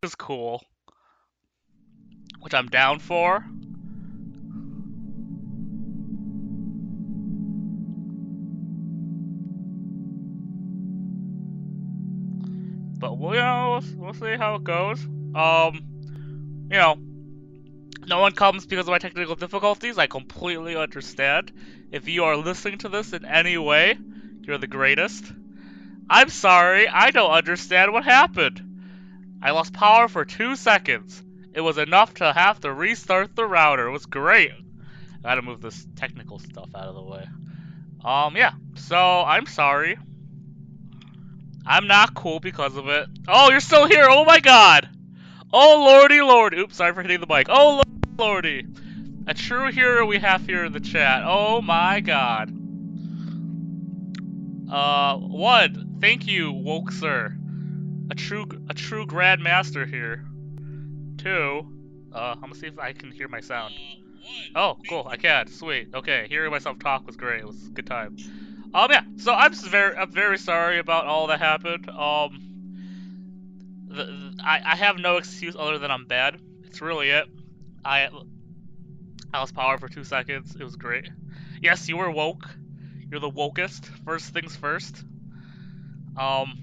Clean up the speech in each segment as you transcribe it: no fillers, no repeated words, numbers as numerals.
is cool, which I'm down for. But we'll see how it goes. You know, no one comes because of my technical difficulties. I completely understand. If you are listening to this in any way, you're the greatest. I'm sorry, I don't understand what happened. I lost power for 2 seconds. It was enough to have to restart the router. It was great. I gotta move this technical stuff out of the way. Yeah. So, I'm sorry. I'm not cool because of it. Oh, you're still here! Oh my god! Oh lordy lord! Oops, sorry for hitting the mic. Oh lordy! A true hero we have here in the chat. Oh my god. One, thank you, woke sir. A true grandmaster here. Two, I'm gonna see if I can hear my sound. Oh, cool, I can. Sweet. Okay, hearing myself talk was great. It was a good time. Yeah. So I'm very sorry about all that happened. I have no excuse other than I'm bad. It's really it. I lost power for 2 seconds. It was great. Yes, you were woke. You're the wokest. First things first. Um,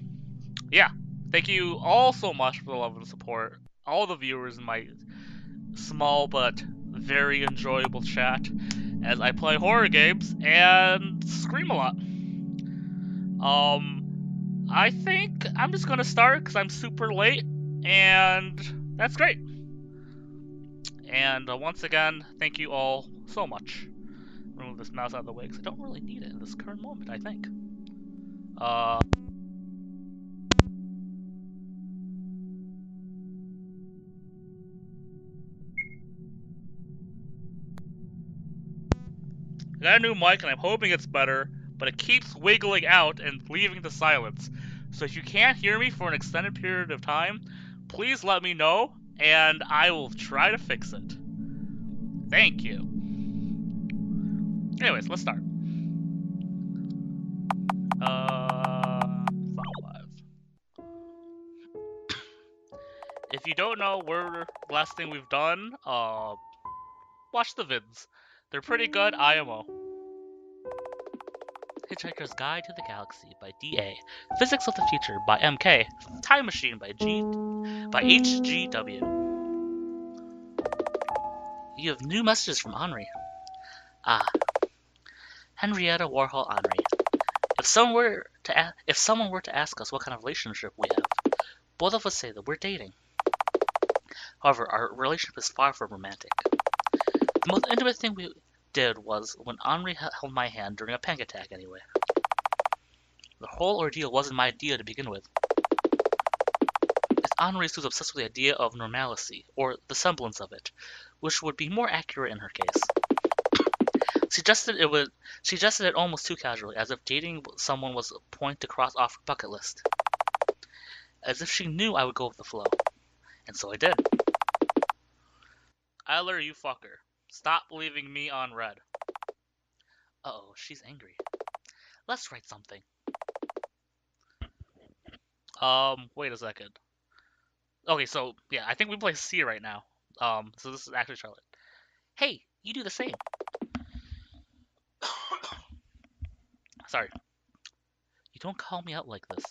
yeah. Thank you all so much for the love and support. All the viewers in my small but very enjoyable chat as I play horror games and scream a lot. I think I'm just gonna start because I'm super late, and that's great. And once again, thank you all so much. Remove this mouse out of the way because I don't really need it in this current moment, I think. I got a new mic and I'm hoping it's better, but it keeps wiggling out and leaving the silence. So if you can't hear me for an extended period of time, please let me know and I will try to fix it. Thank you. Anyways, let's start. 5. If you don't know where the last thing we've done, watch the vids. They're pretty good, IMO. Hitchhiker's Guide to the Galaxy by D.A. Physics of the Future by M.K. Time Machine by H.G.W. You have new messages from Henri. Ah, Henrietta Warhol Henri. If someone were to ask us what kind of relationship we have, both of us say that we're dating. However, our relationship is far from romantic. The most intimate thing we did was when Henri held my hand during a panic attack anyway. The whole ordeal wasn't my idea to begin with. It's Henri's who's obsessed with the idea of normalcy, or the semblance of it, which would be more accurate in her case. She suggested it almost too casually, as if dating someone was a point to cross off her bucket list. As if she knew I would go with the flow. And so I did. Eiler, you fucker. Stop leaving me on red. Uh-oh, she's angry. Let's write something. Wait a second. Okay, so, yeah, I think we play C right now. So this is actually Charlotte. Hey, you do the same. Sorry. You don't call me out like this.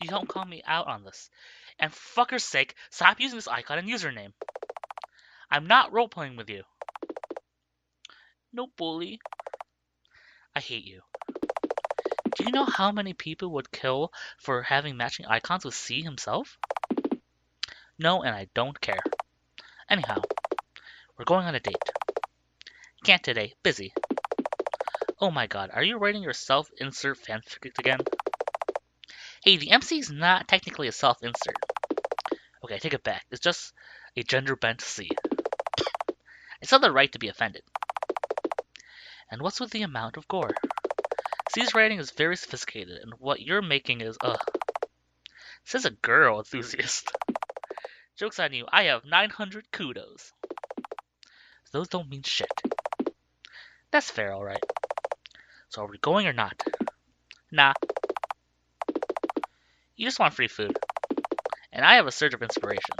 You don't call me out on this. And for fucker's sake, stop using this icon and username. I'm not role-playing with you. No bully. I hate you. Do you know how many people would kill for having matching icons with C himself? No, and I don't care. Anyhow, we're going on a date. Can't today. Busy. Oh my god, are you writing your self-insert fanfic again? Hey, the MC's not technically a self-insert. Okay, I take it back. It's just a gender-bent C. It's not the right to be offended. And what's with the amount of gore? C's writing is very sophisticated, and what you're making is, says a girl enthusiast. Joke's on you, I have 900 kudos. Those don't mean shit. That's fair, alright. So are we going or not? Nah. You just want free food. And I have a surge of inspiration.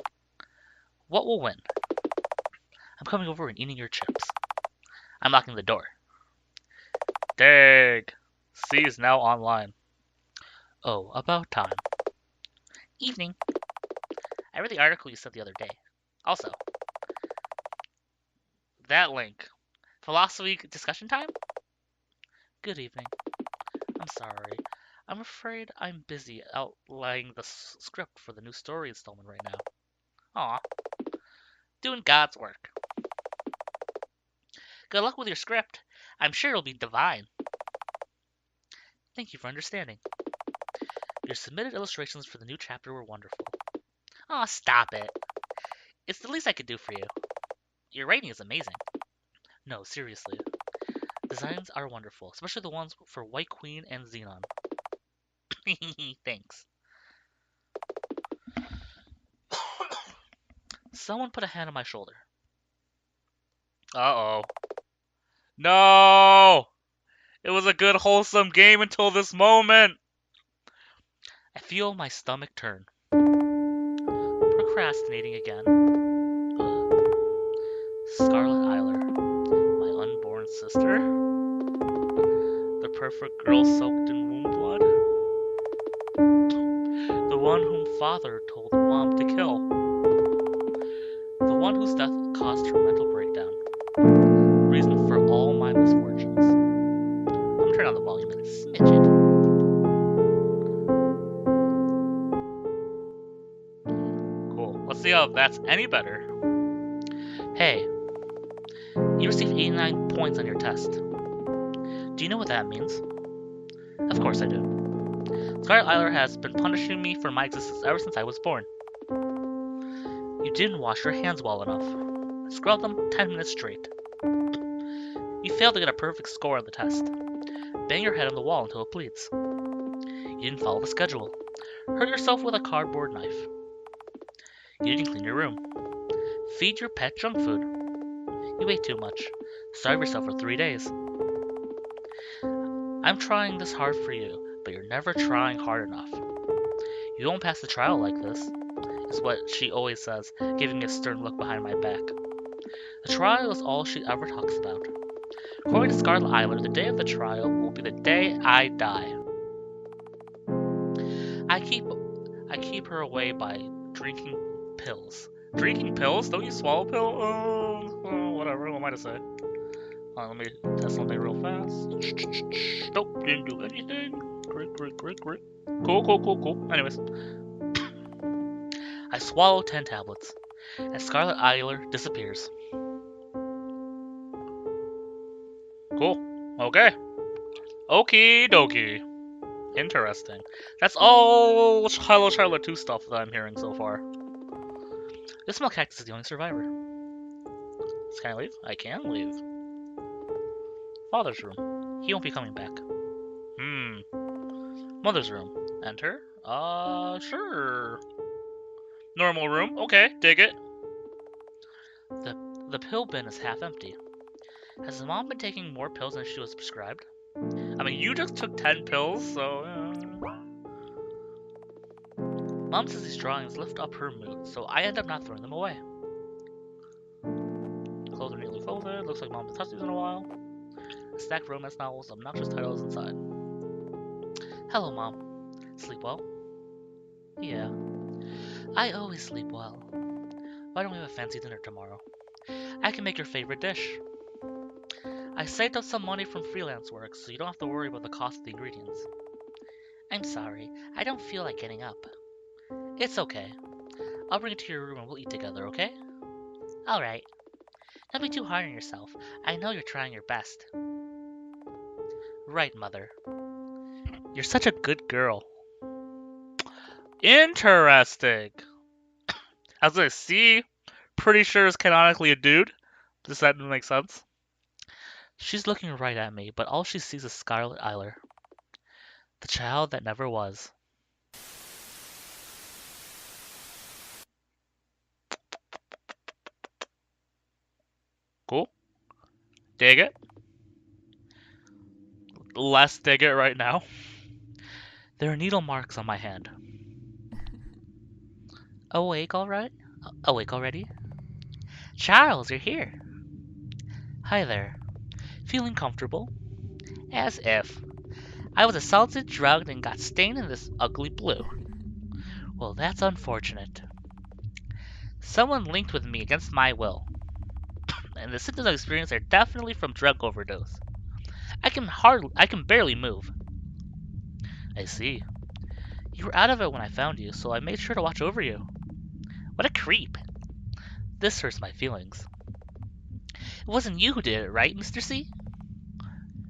What will win? I'm coming over and eating your chips. I'm locking the door. Dag. C is now online. Oh, about time. Evening. I read the article you sent the other day. Also, that link. Philosophy discussion time? Good evening. I'm sorry. I'm afraid I'm busy outlining the script for the new story installment right now. Aw. Doing God's work. Good luck with your script. I'm sure it'll be divine. Thank you for understanding. Your submitted illustrations for the new chapter were wonderful. Aw, stop it. It's the least I could do for you. Your writing is amazing. No, seriously. Designs are wonderful, especially the ones for White Queen and Xenon. Thanks. Someone put a hand on my shoulder. Uh-oh. No! It was a good, wholesome game until this moment! I feel my stomach turn. Procrastinating again. Scarlet Isler, my unborn sister. The perfect girl soaked in womb blood. The one whom father told mom to kill. The one whose death caused her mental breakdown. Reason for all my misfortunes. I'm turning on the volume in a smidgen. Cool. Let's see if that's any better. Hey, you received 89 points on your test. Do you know what that means? Of course I do. Scarlet Isler has been punishing me for my existence ever since I was born. You didn't wash your hands well enough. Scrub them 10 minutes straight. You failed to get a perfect score on the test. Bang your head on the wall until it bleeds. You didn't follow the schedule. Hurt yourself with a cardboard knife. You didn't clean your room. Feed your pet junk food. You ate too much. Starve yourself for 3 days. I'm trying this hard for you, but you're never trying hard enough. You won't pass the trial like this, is what she always says, giving me a stern look behind my back. The trial is all she ever talks about. According to Scarlet Isler, the day of the trial will be the day I die. I keep her away by drinking pills. Drinking pills? Don't you swallow pills? Oh, whatever. What am I to say? Let me test something real fast. Nope, didn't do anything. Great. Cool. Anyways. I swallow 10 tablets, and Scarlet Isler disappears. Cool. Okay. Okie dokie. Interesting. That's all Hello Charlotte 2 stuff that I'm hearing so far. This small cactus is the only survivor. Can I leave? I can leave. Father's room. He won't be coming back. Mother's room. Enter? Sure. Normal room. Okay, dig it. The pill bin is half empty. Has mom been taking more pills than she was prescribed? I mean, you just took 10 pills, so... Mom says these drawings lift up her mood, so I end up not throwing them away. Clothes are neatly folded. Looks like mom hasn't touched these in a while. A stack of romance novels, obnoxious titles inside. Hello, Mom. Sleep well? Yeah. I always sleep well. Why don't we have a fancy dinner tomorrow? I can make your favorite dish. I saved up some money from freelance work, so you don't have to worry about the cost of the ingredients. I'm sorry, I don't feel like getting up. It's okay. I'll bring it to your room and we'll eat together, okay? Alright. Don't be too hard on yourself. I know you're trying your best. Right, Mother. You're such a good girl. Interesting. I was gonna see. Pretty sure it's canonically a dude. Does that make sense? She's looking right at me, but all she sees is Scarlet Isler. The child that never was. Cool. Dig it. Less dig it right now. There are needle marks on my hand. Awake already? Charles, you're here. Hi there. Feeling comfortable? As if. I was assaulted, drugged, and got stained in this ugly blue. Well, that's unfortunate. Someone linked with me against my will, and the symptoms I experienced are definitely from drug overdose. I can barely move. I see. You were out of it when I found you, so I made sure to watch over you. What a creep. This hurts my feelings. It wasn't you who did it, right, Mr. C?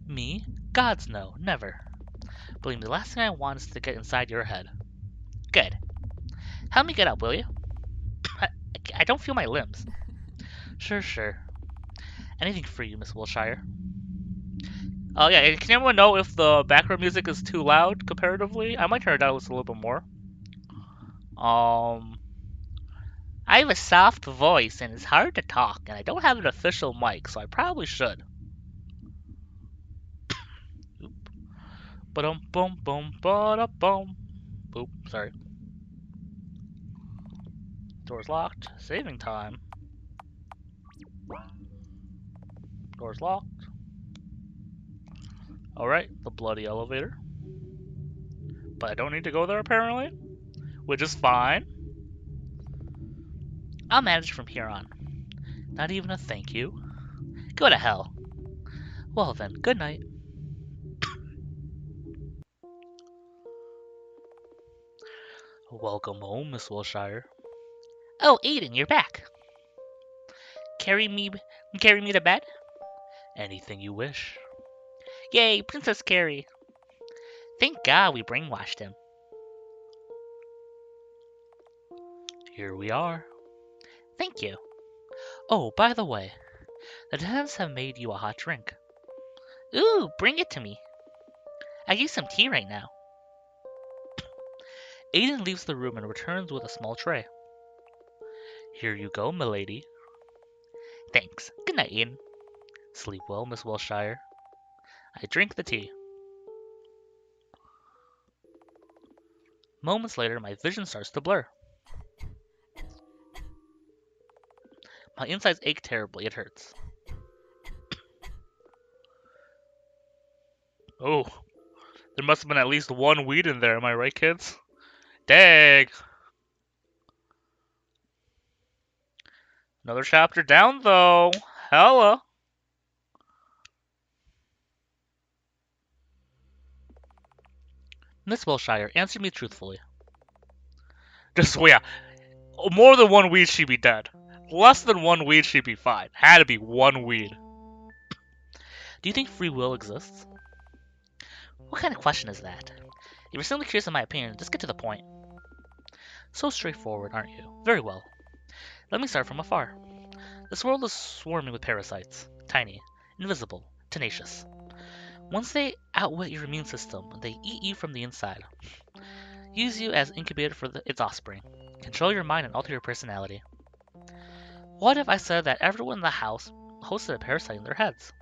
Me? Gods no, never. Believe me, the last thing I want is to get inside your head. Good. Help me get up, will you? I don't feel my limbs. Sure, sure. Anything for you, Miss Wilshire. Oh yeah, and can anyone know if the background music is too loud comparatively? I might turn it down just a little bit more. I have a soft voice and it's hard to talk, and I don't have an official mic, so I probably should. Ba-dum bum bum ba-da-bum. Oop, sorry. Door's locked. Saving time. Door's locked. Alright, the bloody elevator. But I don't need to go there apparently, which is fine. I'll manage from here on. Not even a thank you. Go to hell. Well then, good night. Welcome home, Miss Wilshire. Oh, Aiden, you're back. Carry me to bed? Anything you wish. Yay, Princess Carrie. Thank God we brainwashed him. Here we are. Thank you. Oh, by the way, the attendants have made you a hot drink. Ooh, bring it to me. I use some tea right now. Aiden leaves the room and returns with a small tray. Here you go, milady. Thanks. Good night, Aiden. Sleep well, Miss Wilshire. I drink the tea. Moments later, my vision starts to blur. My insides ache terribly. It hurts. Oh, there must have been at least one weed in there. Am I right, kids? Dang. Another chapter down, though. Hella. Miss Wilshire, answer me truthfully. Just, yeah. More than one weed, she'd be dead. Less than one weed, she'd be fine. Had to be one weed. Do you think free will exists? What kind of question is that? If you're simply curious in my opinion, just get to the point. So straightforward, aren't you? Very well. Let me start from afar. This world is swarming with parasites. Tiny, invisible, tenacious. Once they outwit your immune system, they eat you from the inside. Use you as incubator for its offspring. Control your mind and alter your personality. What if I said that everyone in the house hosted a parasite in their heads?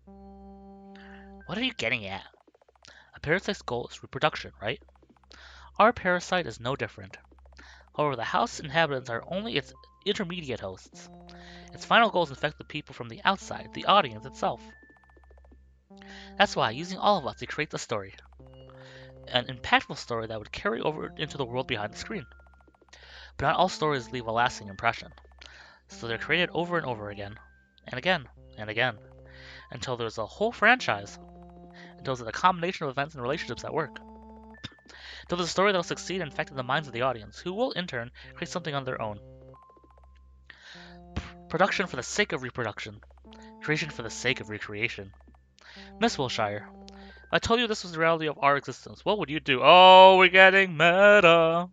What are you getting at? A parasite's goal is reproduction, right? Our parasite is no different. However, the house inhabitants are only its intermediate hosts. Its final goal is to infect the people from the outside, the audience itself. That's why, using all of us to create the story. An impactful story that would carry over into the world behind the screen. But not all stories leave a lasting impression. So they're created over and over again, and again, and again, until there's a whole franchise. Until there's a combination of events and relationships at work. Until there's a story that will succeed and infect the minds of the audience, who will, in turn, create something on their own. Production for the sake of reproduction. Creation for the sake of recreation. Miss Wilshire, if I told you this was the reality of our existence, what would you do? Oh, we're getting meta.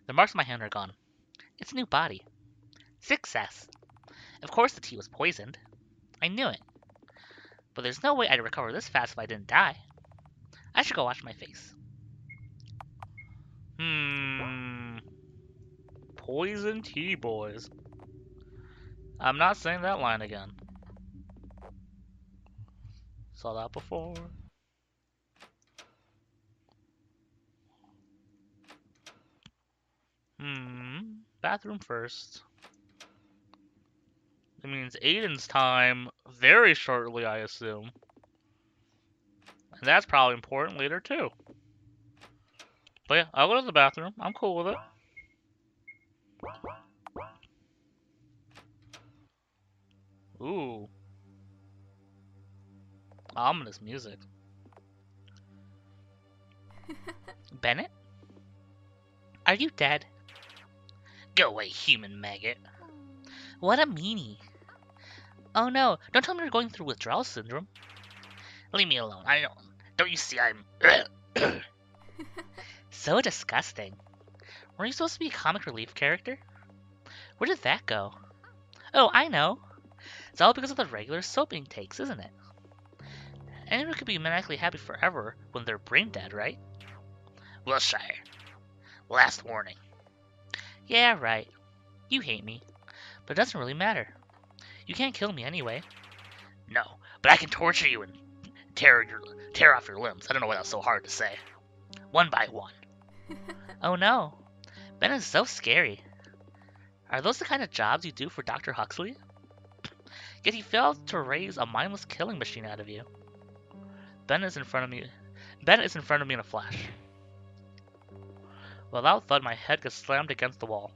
The marks on my hand are gone. It's a new body. Success. Of course the tea was poisoned. I knew it. But there's no way I'd recover this fast if I didn't die. I should go wash my face. Poison tea, boys. I'm not saying that line again. Saw that before. Bathroom first. It means Aiden's time very shortly, I assume. And that's probably important later, too. But yeah, I'll go to the bathroom. I'm cool with it. Ooh. Ominous music. Bennett? Are you dead? Go away, human maggot. What a meanie. Oh no, don't tell me you're going through withdrawal syndrome. Leave me alone. I don't you see I'm... So disgusting. Weren't you supposed to be a comic relief character? Where did that go? Oh, I know. It's all because of the regular soap intakes, isn't it? Anyone could be maniacally happy forever when they're brain dead, right? Wilshire. Last warning. Yeah, right. You hate me. But it doesn't really matter. You can't kill me anyway. No, but I can torture you and tear off your limbs. I don't know why that's so hard to say. One by one. Oh no. Ben is so scary. Are those the kind of jobs you do for Dr. Huxley? Yet he failed to raise a mindless killing machine out of you. Ben is in front of me in a flash. Without thud, my head gets slammed against the wall.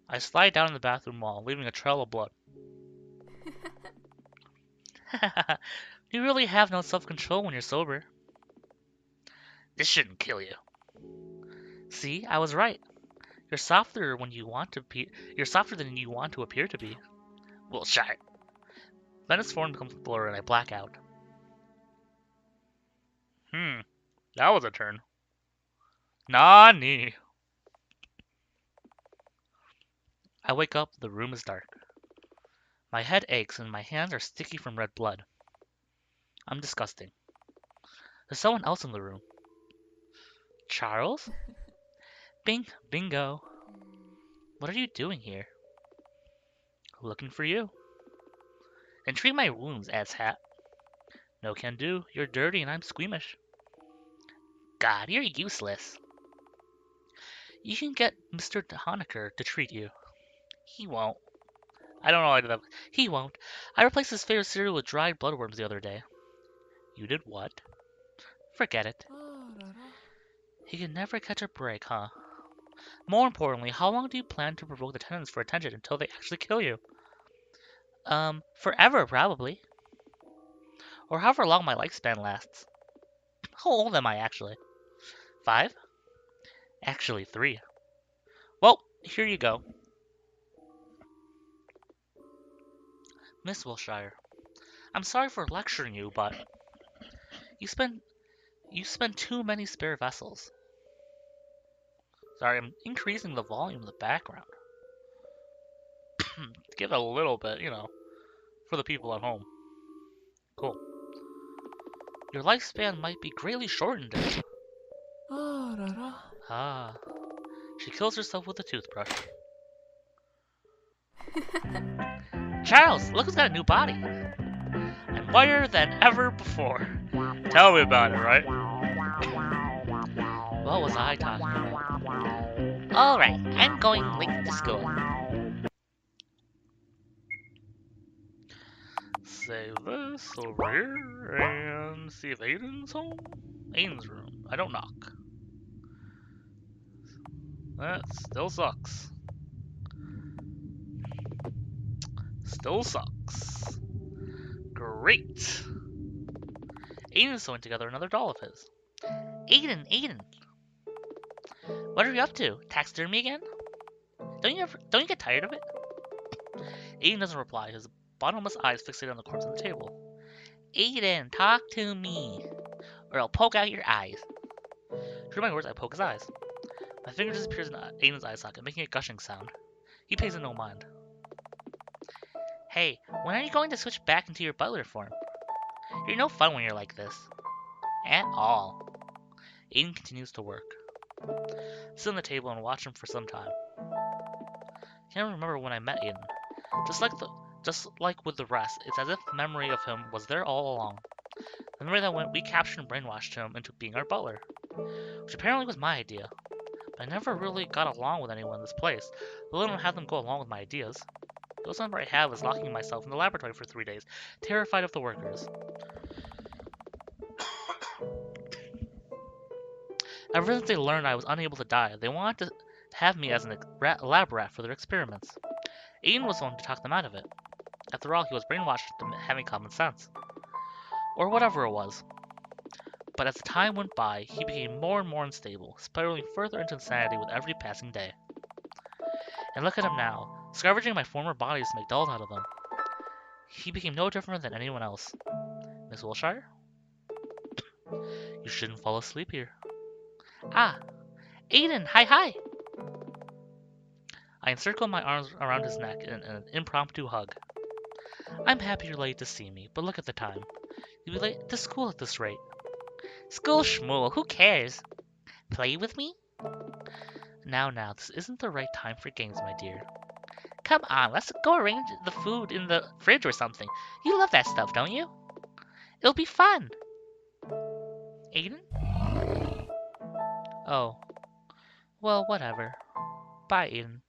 I slide down in the bathroom wall, leaving a trail of blood. You really have no self-control when you're sober. This shouldn't kill you. See, I was right. You're softer when you want to be. You're softer than you want to appear to be. Well, shut it. Then his form becomes blurred and I black out. That was a turn. Nani. I wake up, the room is dark. My head aches and my hands are sticky from red blood. I'm disgusting. There's someone else in the room. Charles? Bingo. What are you doing here? Looking for you. Then treat my wounds, asshat. No can do. You're dirty and I'm squeamish. God, you're useless. You can get Mr. Honecker to treat you. He won't. I don't know why I did that. He won't. I replaced his favorite cereal with dried bloodworms the other day. You did what? Forget it. He can never catch a break, huh? More importantly, how long do you plan to provoke the tenants for attention until they actually kill you? Forever, probably. Or however long my lifespan lasts. How old am I, actually? 5? Actually, 3. Well, here you go. Miss Wilshire, I'm sorry for lecturing you, but you spend too many spare vessels. Sorry, I'm increasing the volume of the background. Give it a little bit, for the people at home. Cool. Your lifespan might be greatly shortened. Ah. She kills herself with a toothbrush. Charles, look who's got a new body. I'm whiter than ever before. Tell me about it, right? What was I talking about? Alright, I'm going late to school. Save this over here and see if Aiden's home. Aiden's room. I don't knock. That still sucks. Still sucks. Great. Aiden's sewing together another doll of his. Aiden! What are you up to? Taxidermy again? Don't you get tired of it? Aiden doesn't reply, his bottomless eyes fixated on the corpse on the table. Aiden, talk to me, or I'll poke out your eyes. True to my words, I poke his eyes. My finger disappears in Aiden's eye socket, making a gushing sound. He pays it no mind. Hey, when are you going to switch back into your butler form? You're no fun when you're like this. At all. Aiden continues to work. Sit on the table and watch him for some time. Can't remember when I met Aiden. Just like with the rest, it's as if memory of him was there all along. The memory that we captured and brainwashed him into being our butler. Which apparently was my idea. I never really got along with anyone in this place. Let alone have them go along with my ideas. The only number I have is locking myself in the laboratory for 3 days, terrified of the workers. Ever since they learned I was unable to die, they wanted to have me as a lab rat for their experiments. Aiden was the one to talk them out of it. After all, he was brainwashed into having common sense. Or whatever it was. But as the time went by, he became more and more unstable, spiraling further into insanity with every passing day. And look at him now, scavenging my former bodies to make dolls out of them. He became no different than anyone else. Miss Wilshire? You shouldn't fall asleep here. Ah! Aiden! Hi! I encircled my arms around his neck in an impromptu hug. I'm happy you're late to see me, but look at the time. You'll be late to school at this rate. School schmool, who cares? Play with me? Now, this isn't the right time for games, my dear. Come on, let's go arrange the food in the fridge or something. You love that stuff, don't you? It'll be fun. Aiden? Oh. Well, whatever. Bye, Aiden.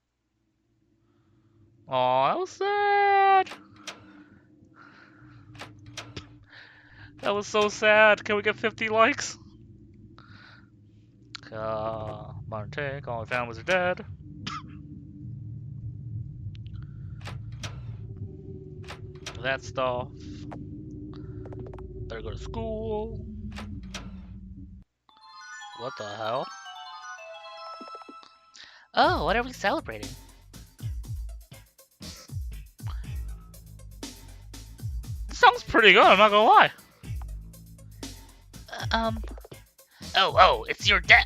Aw, that was sad. That was so sad. Can we get 50 likes? Modern take, all my families are dead. That stuff. Better go to school. What the hell? Oh, what are we celebrating? This song's pretty good, I'm not gonna lie. Oh, it's your dad.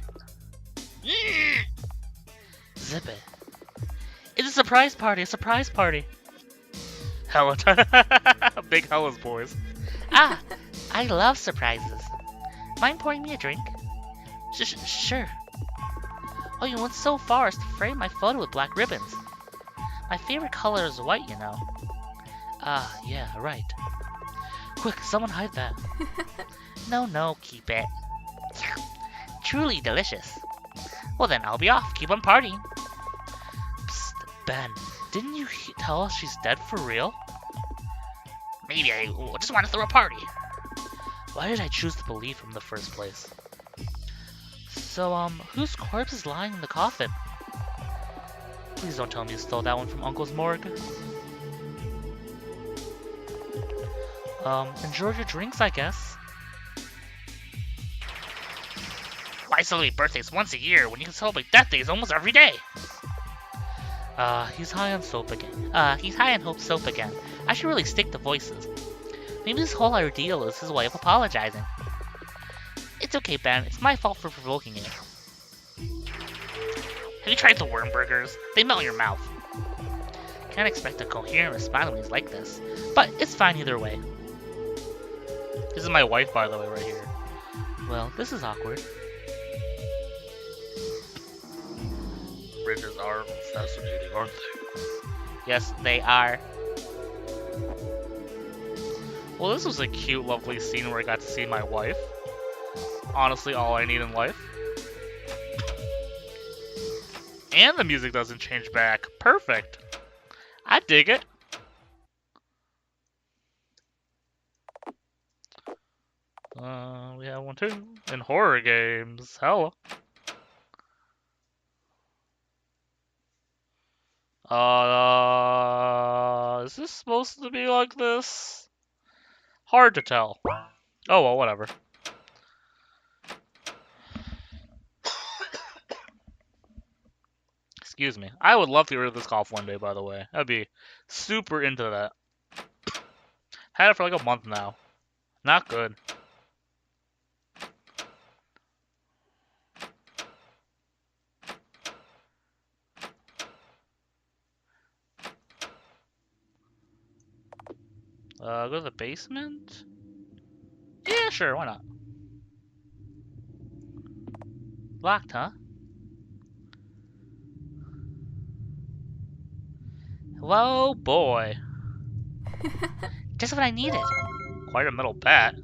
Zip it. It's a surprise party, Hella big Hella's boys. Ah, I love surprises. Mind pouring me a drink? Sure. Oh, you went so far as to frame my photo with black ribbons. My favorite color is white, you know. Ah, yeah, right. Quick, someone hide that. No, keep it. Truly delicious. Well then, I'll be off. Keep on partying. Psst, Ben, didn't you tell us she's dead for real? Maybe I just want to throw a party. Why did I choose to believe him in the first place? So, whose corpse is lying in the coffin? Please don't tell me you stole that one from Uncle's morgue. Enjoy your drinks, I guess. Why celebrate birthdays once a year when you can celebrate death days almost every day? He's high on soap again. He's high on hope soap again. I should really stick to voices. Maybe this whole ordeal is his way of apologizing. It's okay, Ben. It's my fault for provoking you. Have you tried the worm burgers? They melt in your mouth. Can't expect a coherent response when he's like this, but it's fine either way. This is my wife, by the way, right here. Well, this is awkward. Bridges are fascinating, aren't they? Yes, they are. Well, this was a cute, lovely scene where I got to see my wife. Honestly, all I need in life. And the music doesn't change back. Perfect. I dig it. We have one too. In horror games. Hella. Is this supposed to be like this? Hard to tell. Oh well, whatever. Excuse me. I would love to get rid of this cough one day, by the way. I'd be super into that. Had it for like a month now. Not good. Go to the basement? Yeah, sure, why not? Locked, huh? Whoa, boy. Just what I needed. Quite a metal bat.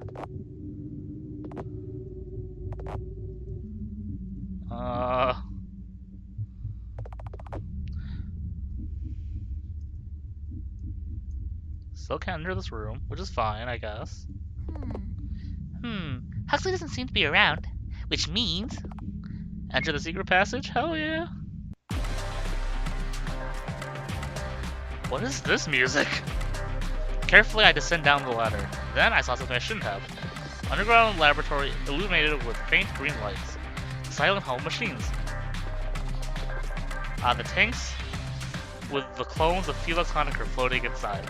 Still can't enter this room, which is fine, I guess. Huxley doesn't seem to be around, which means... Enter the secret passage? Hell yeah. What is this music? Carefully, I descend down the ladder. Then I saw something I shouldn't have. Underground laboratory illuminated with faint green lights. Silent home machines. The tanks with the clones of Felix Honecker floating inside.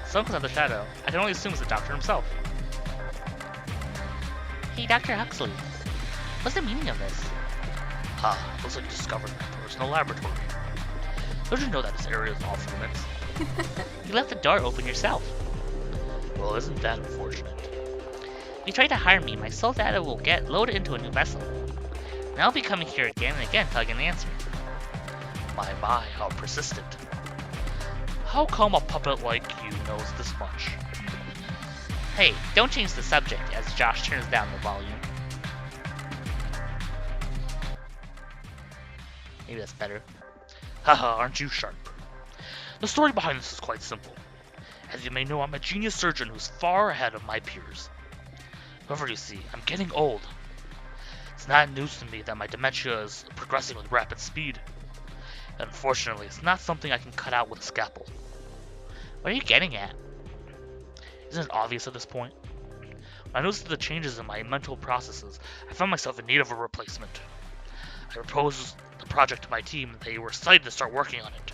Someone's at the shadow. I can only assume it's the doctor himself. Hey, Dr. Huxley. What's the meaning of this? Looks like you discovered my personal laboratory. Don't you know that this area is off limits? You left the door open yourself. Well, isn't that unfortunate? If you try to hire me, my soul data will get loaded into a new vessel. And I'll be coming here again and again till I get an answer. My, how persistent. How come a puppet like you knows this much? Hey, don't change the subject as Josh turns down the volume. Maybe that's better. Haha, aren't you sharp? The story behind this is quite simple. As you may know, I'm a genius surgeon who's far ahead of my peers. However, you see, I'm getting old. It's not news to me that my dementia is progressing with rapid speed. Unfortunately, it's not something I can cut out with a scalpel. What are you getting at? Isn't it obvious at this point? When I noticed the changes in my mental processes, I found myself in need of a replacement. I proposed the project to my team and they were excited to start working on it.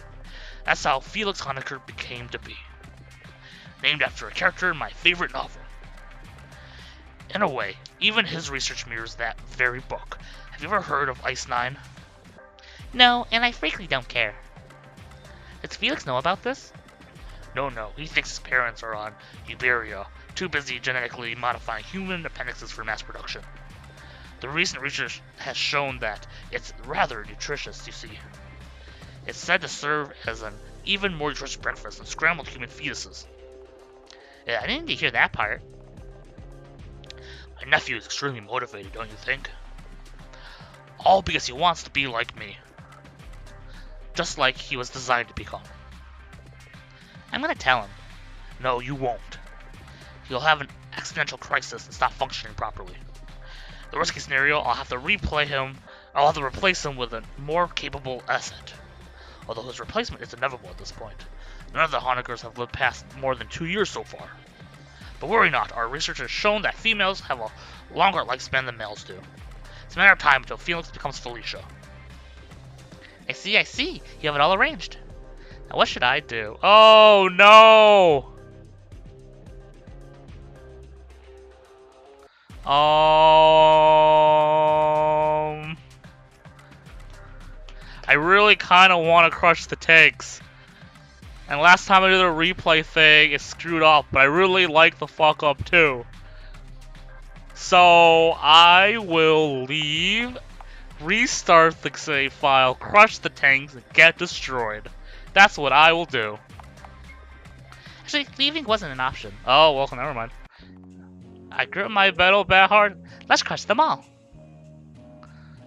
That's how Felix Honecker became to be. Named after a character in my favorite novel. In a way, even his research mirrors that very book. Have you ever heard of Ice 9? No, and I frankly don't care. Does Felix know about this? No, he thinks his parents are on Iberia, too busy genetically modifying human appendixes for mass production. The recent research has shown that it's rather nutritious, you see. It's said to serve as an even more nutritious breakfast than scrambled human fetuses. Yeah, I didn't hear that part. My nephew is extremely motivated, don't you think? All because he wants to be like me. Just like he was designed to become. I'm gonna tell him. No, you won't. He'll have an existential crisis and stop functioning properly. The worst case scenario, I'll have to replace him with a more capable asset. Although his replacement is inevitable at this point. None of the Honeckers have lived past more than 2 years so far. But worry not, our research has shown that females have a longer lifespan than males do. It's a matter of time until Felix becomes Felicia. I see. You have it all arranged. Now what should I do? Oh no! I really kind of want to crush the tanks. And last time I did the replay thing, it screwed up, but I really like the fuck up too. So I will leave, restart the save file, crush the tanks, and get destroyed. That's what I will do. Actually, leaving wasn't an option. Oh, well, never mind. I grip my battle bat hard. Let's crush them all.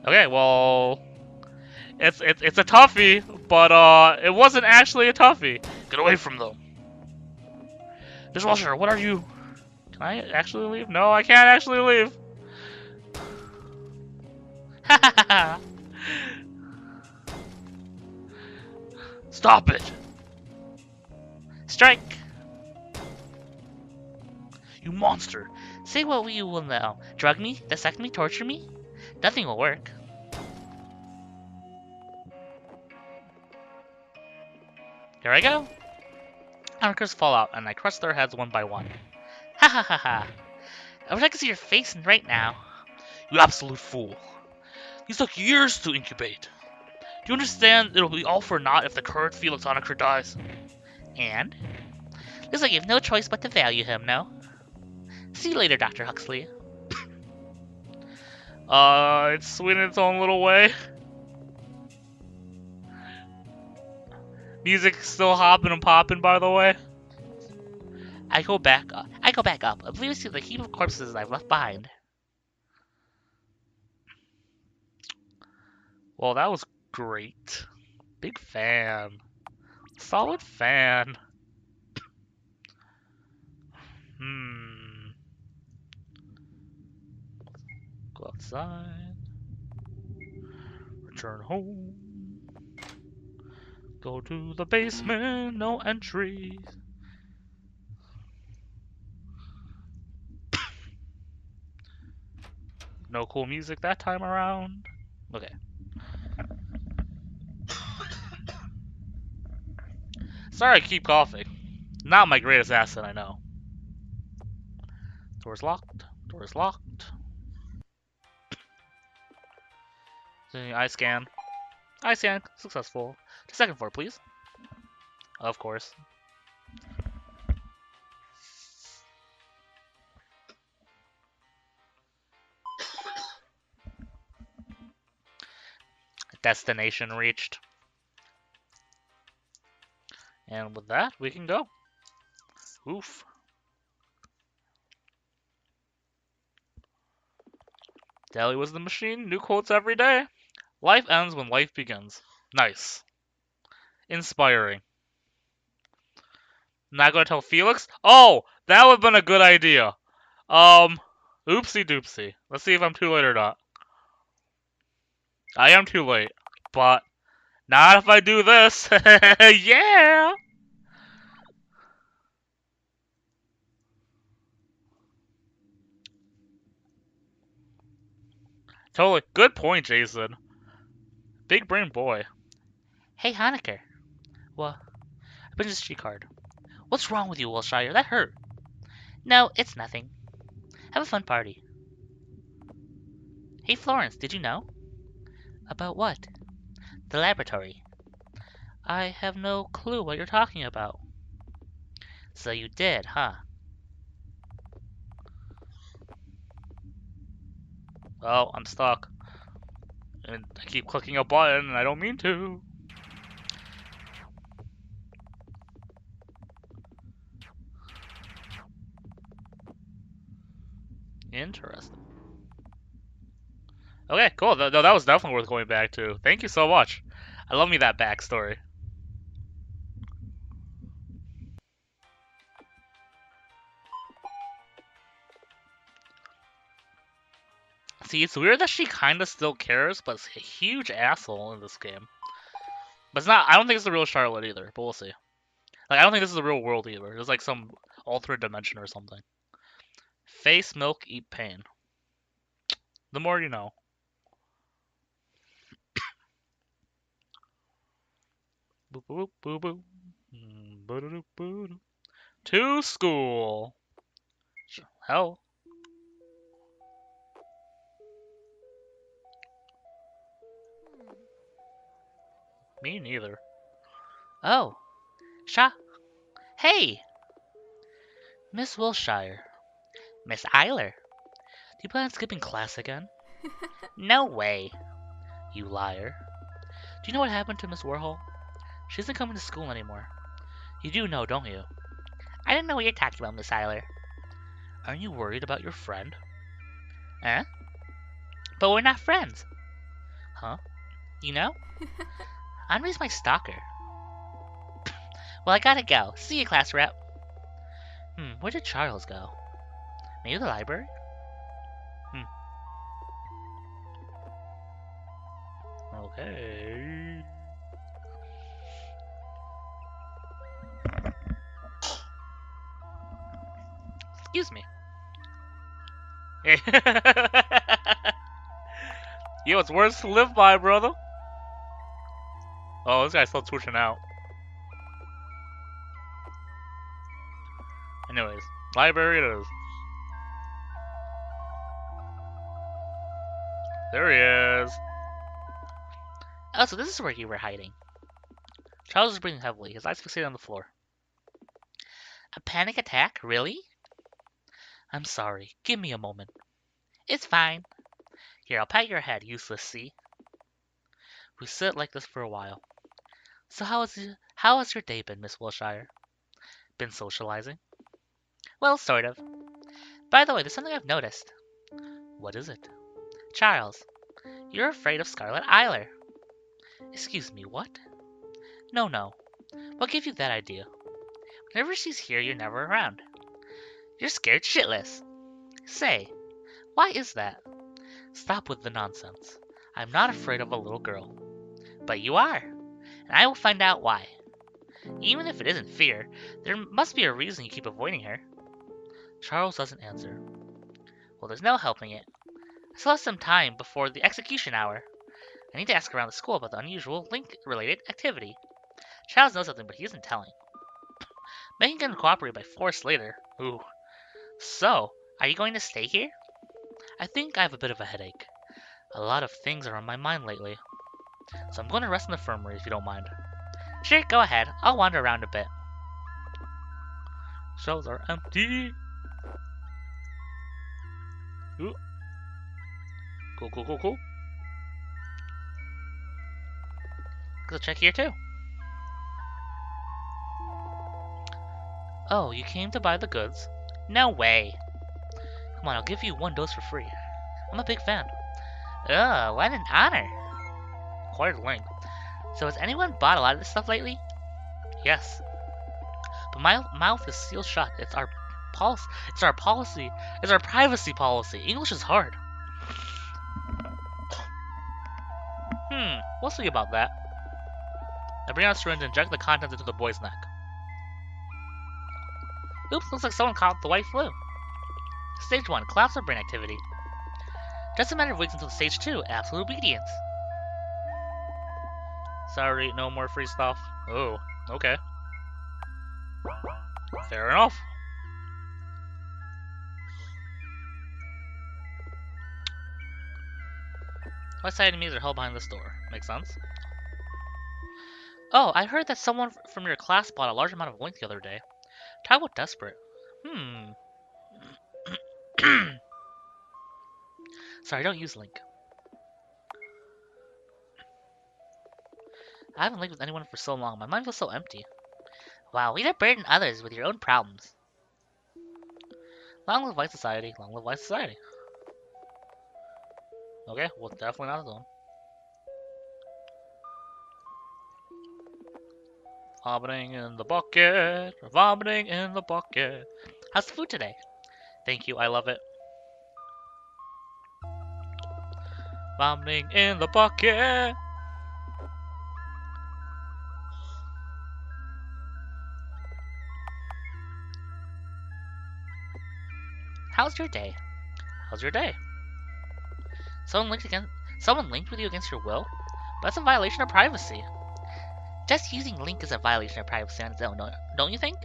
Okay, well, it's a toughie, but it wasn't actually a toughie. Get away from them. Dishwasher, what are you? Can I actually leave? No, I can't actually leave. Stop it! Strike! You monster! Say what you will now. Drug me? Dissect me? Torture me? Nothing will work. Here I go! Honeckers fall out, and I crush their heads one by one. Ha ha ha ha! I wish I could see your face right now. You absolute fool. These took years to incubate. Do you understand it'll be all for naught if the current Felix Honecker dies? And? Looks like you have no choice but to value him, no? See you later, Dr. Huxley. It's sweet in its own little way. Music still hopping and popping, by the way. I go back up, oblivious to the heap of corpses I've left behind. Well, that was great. Big fan. Solid fan. Go outside. Return home. Go to the basement, no entry. No cool music that time around. Okay. Sorry I keep coughing. Not my greatest asset, I know. Door's locked. Door's locked. Eye scan. Eye scan. Successful. To second floor, please. Of course. Destination reached. And with that, we can go. Oof. Daily was the machine. New quotes every day. Life ends when life begins. Nice. Inspiring. Not gonna tell Felix? Oh, that would've been a good idea. Oopsie doopsie. Let's see if I'm too late or not. I am too late, but not if I do this. Yeah! Totally. Good point, Jason. Big brain boy. Hey, Honecker. What? I put this G card. What's wrong with you, Wilshire? That hurt. No, it's nothing. Have a fun party. Hey, Florence, did you know? About what? The laboratory. I have no clue what you're talking about. So you did, huh? Oh, I'm stuck. And I keep clicking a button, and I don't mean to. Interesting. Okay, cool. That was definitely worth going back to. Thank you so much. I love me that backstory. See, it's weird that she kind of still cares, but it's a huge asshole in this game. But it's not. I don't think it's the real Charlotte either. But we'll see. Like, I don't think this is the real world either. It's like some alternate dimension or something. Face, milk, eat pain. The more you know. Boop boop boop boop. Boo-doo-doo-boo-doo. To school. Hell. Me neither. Oh. Hey! Miss Wilshire. Miss Eiler. Do you plan on skipping class again? No way. You liar. Do you know what happened to Miss Warhol? She isn't coming to school anymore. You do know, don't you? I don't know what you're talking about, Miss Eiler. Aren't you worried about your friend? Eh? But we're not friends. Huh? You know? Henri's my stalker. Well, I gotta go. See you, class rep. Where did Charles go? Maybe the library? Okay. Excuse me. Yo, it's words to live by, brother. Oh, this guy's still twitching out. Anyways, library it is. There he is. Oh, so this is where you were hiding. Charles is breathing heavily, his eyes fixated on the floor. A panic attack? Really? I'm sorry. Give me a moment. It's fine. Here, I'll pat your head, useless C. We sit like this for a while. So how has your day been, Miss Wilshire? Been socializing? Well, sort of. By the way, there's something I've noticed. What is it? Charles, you're afraid of Scarlet Eiler. Excuse me, what? No. What gave you that idea? Whenever she's here, you're never around. You're scared shitless. Say, why is that? Stop with the nonsense. I'm not afraid of a little girl. But you are, and I will find out why. Even if it isn't fear, there must be a reason you keep avoiding her. Charles doesn't answer. Well, there's no helping it. I still have some time before the execution hour. I need to ask around the school about the unusual link-related activity. Charles knows something, but he isn't telling. Making him cooperate by force later. Ooh. So, are you going to stay here? I think I have a bit of a headache. A lot of things are on my mind lately. So I'm going to rest in the infirmary if you don't mind. Sure, go ahead. I'll wander around a bit. Shelves are empty. Ooh. Cool. Let's check here too. Oh, you came to buy the goods? No way. Come on, I'll give you one dose for free. I'm a big fan. Ugh, what an honor. Quite a length. So has anyone bought a lot of this stuff lately? Yes. But my mouth is sealed shut. It's our policy. It's our policy. It's our privacy policy. English is hard. We'll see about that. I bring out a syringe and inject the contents into the boy's neck. Oops, looks like someone caught the white flu. Stage 1, collapse of brain activity. Just a matter of weeks until stage 2, absolute obedience. Sorry, no more free stuff. Oh, okay. Fair enough. Quest enemies are held behind this door. Makes sense. Oh, I heard that someone from your class bought a large amount of link the other day. Talk about desperate. Sorry, don't use link. I haven't linked with anyone for so long. My mind feels so empty. Wow, way to burden others with your own problems. Long live white society. Long live white society. Okay, well, definitely not alone. Vomiting in the bucket. Vomiting in the bucket. How's the food today? Thank you, I love it. Vomiting in the bucket. How's your day? How's your day? Someone linked with you against your will? But that's a violation of privacy. Just using link is a violation of privacy on its own, don't you think?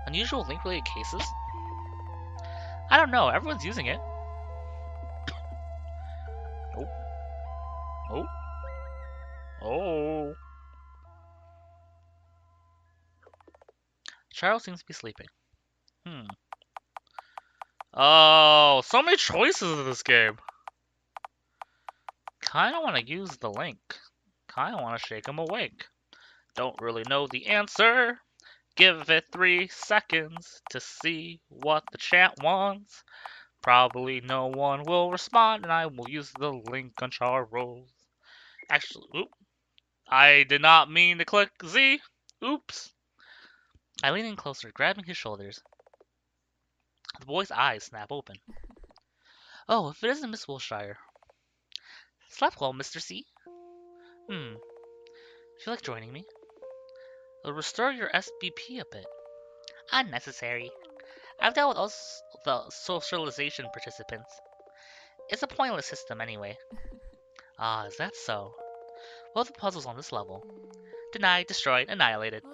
Unusual link-related cases? I don't know, everyone's using it. Oh. Charles seems to be sleeping. Oh, so many choices in this game. Kinda wanna use the link. Kinda wanna shake him awake. Don't really know the answer. Give it 3 seconds to see what the chat wants. Probably no one will respond, and I will use the link on Charles. Actually, oop. I did not mean to click Z. Oops. I lean in closer, grabbing his shoulders. The boy's eyes snap open. Oh, if it isn't Miss Wilshire. Slept well, Mr. C. Feel like joining me? It'll restore your SBP a bit. Unnecessary. I've dealt with all the socialization participants. It's a pointless system anyway. Ah, is that so? What are the puzzles on this level? Denied, destroyed, annihilated.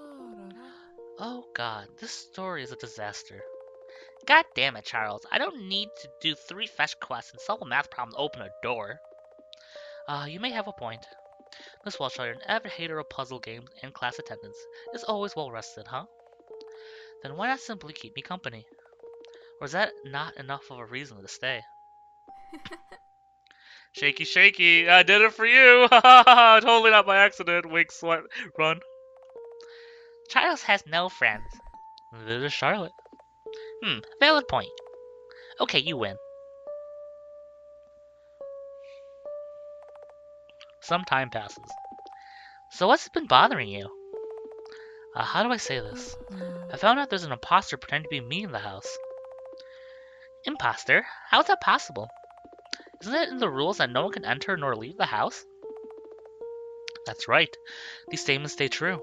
Oh god, this story is a disaster. God damn it, Charles. I don't need to do 3 fetch quests and solve a math problem to open a door. You may have a point. Miss Wilshire, an avid hater of puzzle games and class attendance, is always well rested, huh? Then why not simply keep me company? Or is that not enough of a reason to stay? Shaky, shaky, I did it for you! Totally not by accident. Wink, sweat, run. Charles has no friends. Neither does Charlotte. Valid point. Okay, you win. Some time passes. So what's been bothering you? How do I say this? I found out there's an imposter pretending to be me in the house. Imposter? How is that possible? Isn't it in the rules that no one can enter nor leave the house? That's right. These statements stay true.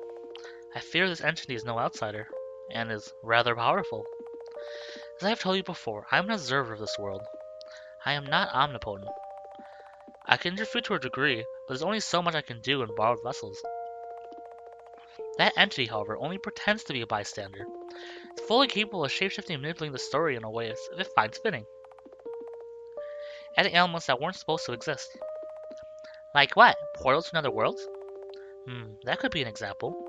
I fear this entity is no outsider, and is rather powerful. As I have told you before, I am an observer of this world. I am not omnipotent. I can interfere to a degree, but there's only so much I can do in borrowed vessels. That entity, however, only pretends to be a bystander. It's fully capable of shapeshifting and manipulating the story in a way it finds fitting. Adding elements that weren't supposed to exist. Like what? Portals to another world? That could be an example.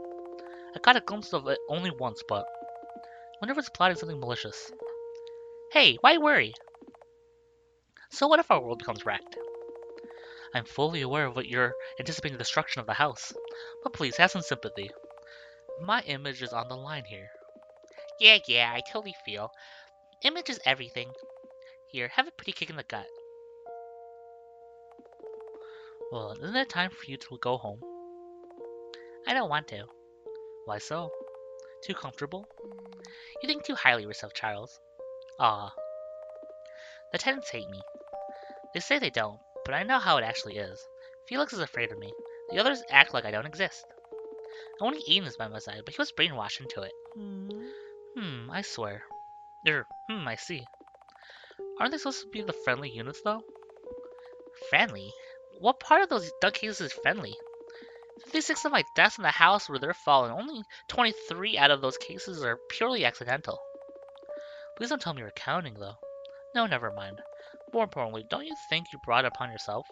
I got a glimpse of it only once, but I wonder if it's plotting something malicious. Hey, why worry? So what if our world becomes wrecked? I'm fully aware of what you're anticipating the destruction of the house, but please have some sympathy. My image is on the line here. Yeah, I totally feel. Image is everything. Here, have a pretty kick in the gut. Well, isn't it time for you to go home? I don't want to. Why so? Too comfortable? You think too highly of yourself, Charles. Ah. The tenants hate me. They say they don't, but I know how it actually is. Felix is afraid of me. The others act like I don't exist. Only Ian is by my side, but he was brainwashed into it. I swear. I see. Aren't they supposed to be the friendly units, though? Friendly? What part of those duck cases is friendly? 56 of my deaths in the house were their fault, and only 23 out of those cases are purely accidental. Please don't tell me you're counting, though. No, never mind. More importantly, don't you think you brought it upon yourself?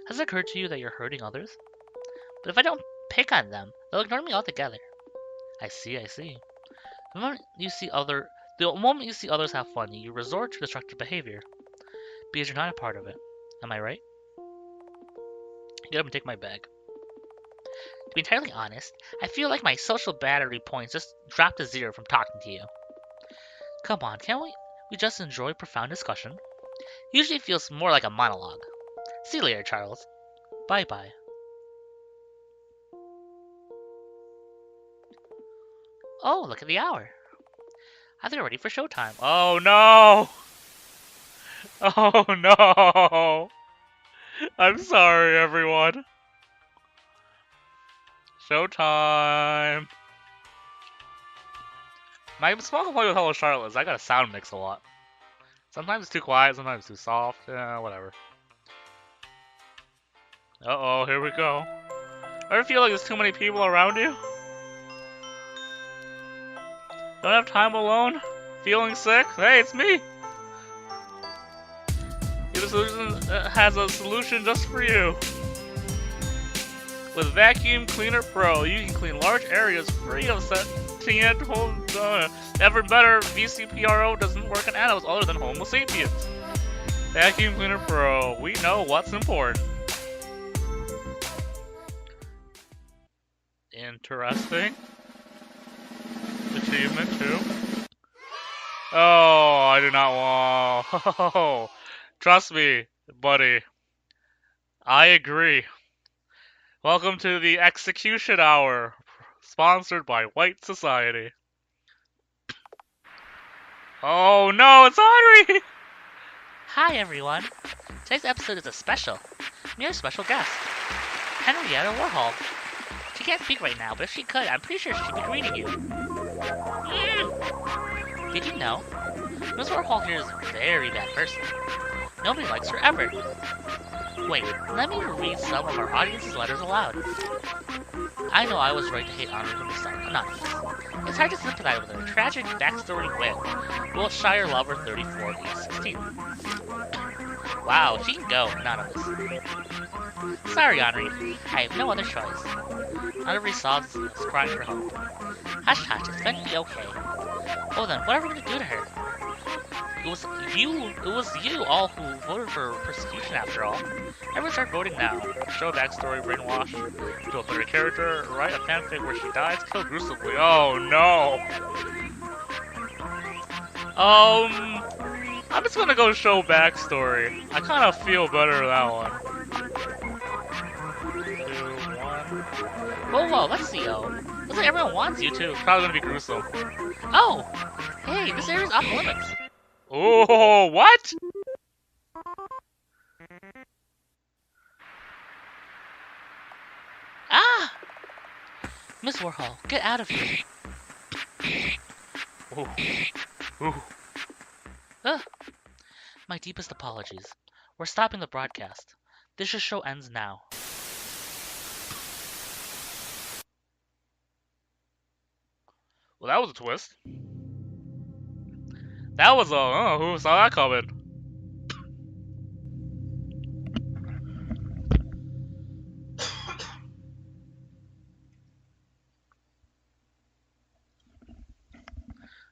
Has it occurred to you that you're hurting others? But if I don't pick on them, they'll ignore me altogether. I see. The moment you see others have fun, you resort to destructive behavior, because you're not a part of it. Am I right? Get up and take my bag. To be entirely honest, I feel like my social battery points just dropped to 0 from talking to you. Come on, can't we just enjoy profound discussion? Usually it feels more like a monologue. See you later, Charles. Bye-bye. Oh, look at the hour. I think we're ready for showtime. Oh no! Oh no! I'm sorry, everyone. Showtime! My small complaint with Hello Charlotte is I gotta sound mix a lot. Sometimes it's too quiet, sometimes it's too soft. Whatever. Uh-oh, here we go. Ever feel like there's too many people around you? Don't have time alone? Feeling sick? Hey, it's me! The solution has a solution just for you. With Vacuum Cleaner Pro, you can clean large areas free of sentient Ever better, VCPRO doesn't work on animals other than Homo sapiens. Vacuum Cleaner Pro, we know what's important. Interesting. Achievement too. Oh, I do not want. Oh, trust me, buddy. I agree. Welcome to the Execution Hour, sponsored by White Society. Oh no, it's Henry! Hi everyone. Today's episode is a special. We have a special guest, Henrietta Warhol. She can't speak right now, but if she could, I'm pretty sure she'd be greeting you. Did you know? Ms. Warhol here is a very bad person. Nobody likes her ever. Wait, let me read some of our audience's letters aloud. I know I was right to hate Henri from the start. Anonymous. It's hard to sympathize with her tragic backstory with Wiltshire Lover 34-16. Wow, she can go, Anonymous. Sorry, Henri. I have no other choice. Henri sobs and is crying for help. Hush, hush, it's going to be okay. Oh then, what are we going to do to her? It was you all who voted for persecution after all. Everyone start voting now. Show backstory, brainwash, do a better character, write a fanfic where she dies, kill gruesomely. Oh no! I'm just gonna go show backstory. I kinda feel better that one. 2, 1. Whoa, let's see, looks like everyone wants you too. It's probably gonna be gruesome. Oh! Hey, this area's off limits. Oh, what? Ah! Miss Warhol, get out of here. Ooh. Ooh. Ugh. My deepest apologies. We're stopping the broadcast. This show ends now. Well, that was a twist. That was a, who saw that coming?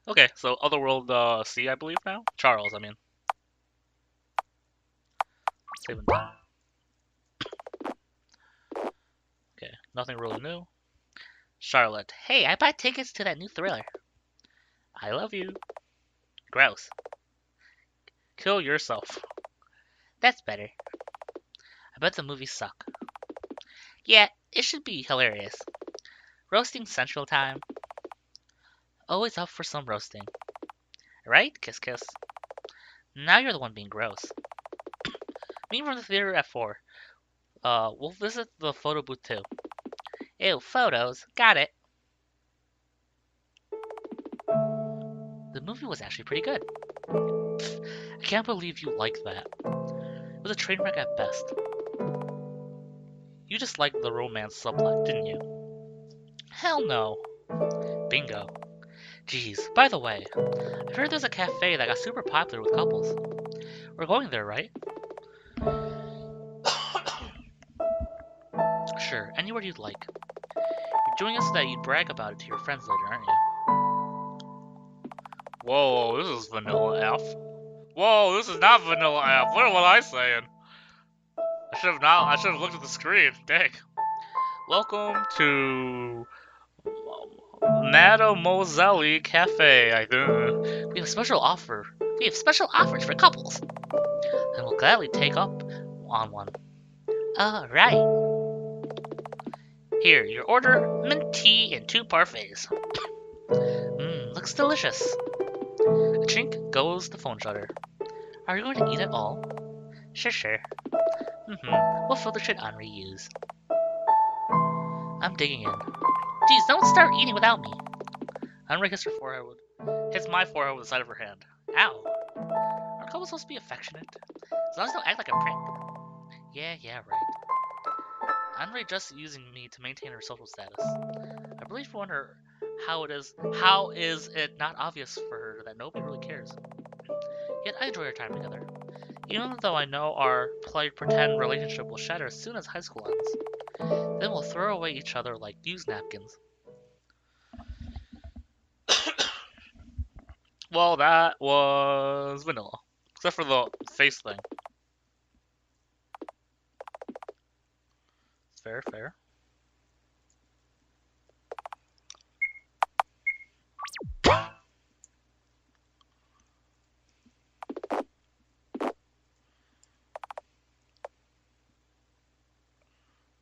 Okay, so Otherworld C, I believe now? Charles, I mean. Saving time. Okay, nothing really new. Charlotte, hey, I bought tickets to that new thriller. I love you. Grouse. Kill yourself. That's better. I bet the movies suck. Yeah, it should be hilarious. Roasting Central Time. Always up for some roasting. Right? Kiss kiss. Now you're the one being gross. Meet from the theater at 4. We'll visit the photo booth too. Ew, photos. Got it. The movie was actually pretty good. I can't believe you liked that. It was a train wreck at best. You just liked the romance subplot, didn't you? Hell no. Bingo. Jeez, by the way, I've heard there's a cafe that got super popular with couples. We're going there, right? Sure, anywhere you'd like. You're doing it so that you'd brag about it to your friends later, aren't you? Whoa, this is Vanilla F. Whoa, this is not Vanilla F. What was I saying? I should have looked at the screen. Dang. Welcome to Mademoiselle Cafe. We have special offer. We have special offers for couples, and we'll gladly take up on one. Alright. Here, your order, mint tea and 2 parfaits. Looks delicious. A chink goes the phone shutter. Are you going to eat it all? Sure. What filter should Henri use? I'm digging in. Geez, don't start eating without me. Henri hits my forehead with the side of her hand. Ow. Are couples supposed to be affectionate? As long as they don't act like a prick. Yeah, right. Henri just using me to maintain her social status. I really wonder how is it not obvious for her that nobody really cares? Yet I enjoy our time together. Even though I know our pretend relationship will shatter as soon as high school ends. Then we'll throw away each other like used napkins. Well, that was vanilla. Except for the face thing. Fair.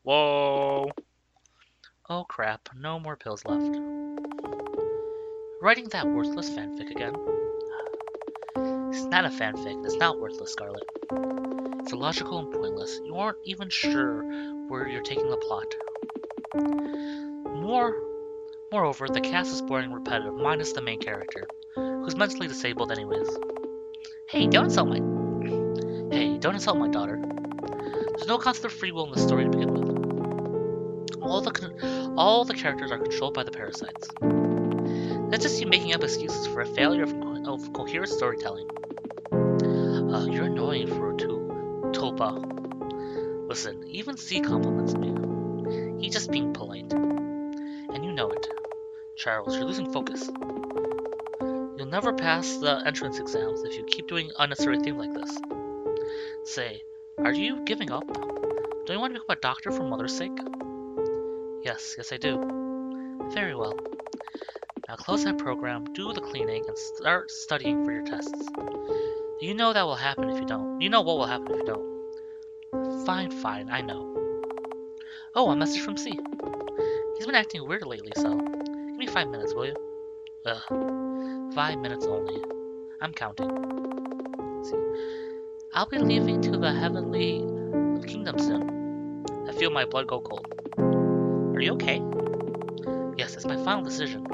Whoa. Oh crap, no more pills left. Writing that worthless fanfic again? It's not a fanfic, it's not worthless, Scarlet. It's illogical and pointless. You aren't even sure where you're taking the plot. Moreover, the cast is boring and repetitive, minus the main character, who's mentally disabled anyways. Hey, don't insult my daughter. There's no concept of free will in the story to begin with. All the characters are controlled by the parasites. That's just you making up excuses for a failure of coherent storytelling. You're annoying for Topa. Listen, even C compliments me. He's just being polite. And you know it. Charles, you're losing focus. You'll never pass the entrance exams if you keep doing unnecessary things like this. Say, are you giving up? Don't you want to become a doctor for mother's sake? Yes, I do. Very well. Now close that program, do the cleaning, and start studying for your tests. You know that will happen if you don't. You know what will happen if you don't. Fine, I know. Oh, a message from C. He's been acting weird lately, so give me 5 minutes, will you? Ugh. 5 minutes only. I'm counting. Let's see. I'll be leaving to the heavenly kingdom soon. I feel my blood go cold. Are you okay? Yes, it's my final decision.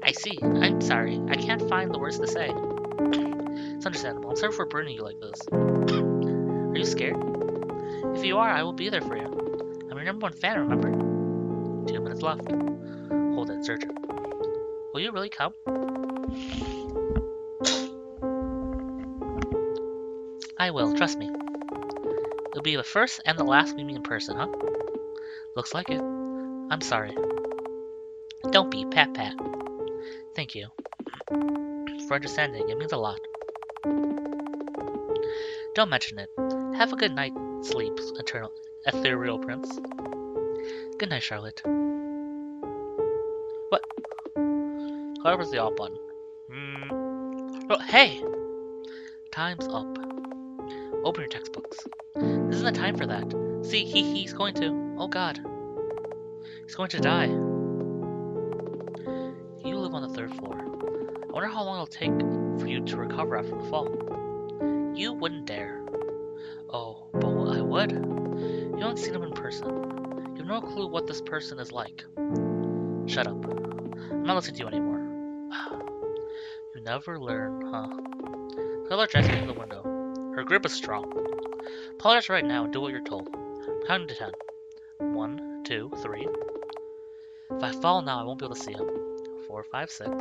I see. I'm sorry. I can't find the words to say. It's understandable. I'm sorry for burdening you like this. Are you scared? If you are, I will be there for you. I'm your #1 fan, remember? 2 minutes left. Hold it, search it. Will you really come? I will, trust me. It'll be the first and the last we meet in person, huh? Looks like it. I'm sorry. Don't be, pat pat. Thank you. For understanding, it means a lot. Don't mention it. Have a good night, sleep, eternal, ethereal prince. Good night, Charlotte. What? Where's the off button? Oh, hey! Time's up. Open your textbooks. This isn't the time for that. See, he's going to. Oh god. He's going to die. You live on the 3rd floor. I wonder how long it'll take for you to recover after the fall. You wouldn't dare. Oh, but I would. You haven't seen him in person. You have no clue what this person is like. Shut up. I'm not listening to you anymore. You never learn, huh? Taylor Jackson in the window. Her grip is strong. Apologize right now and do what you're told. I'm counting to 10. 1, 2, 3. If I fall now, I won't be able to see him. 4, 5, 6. I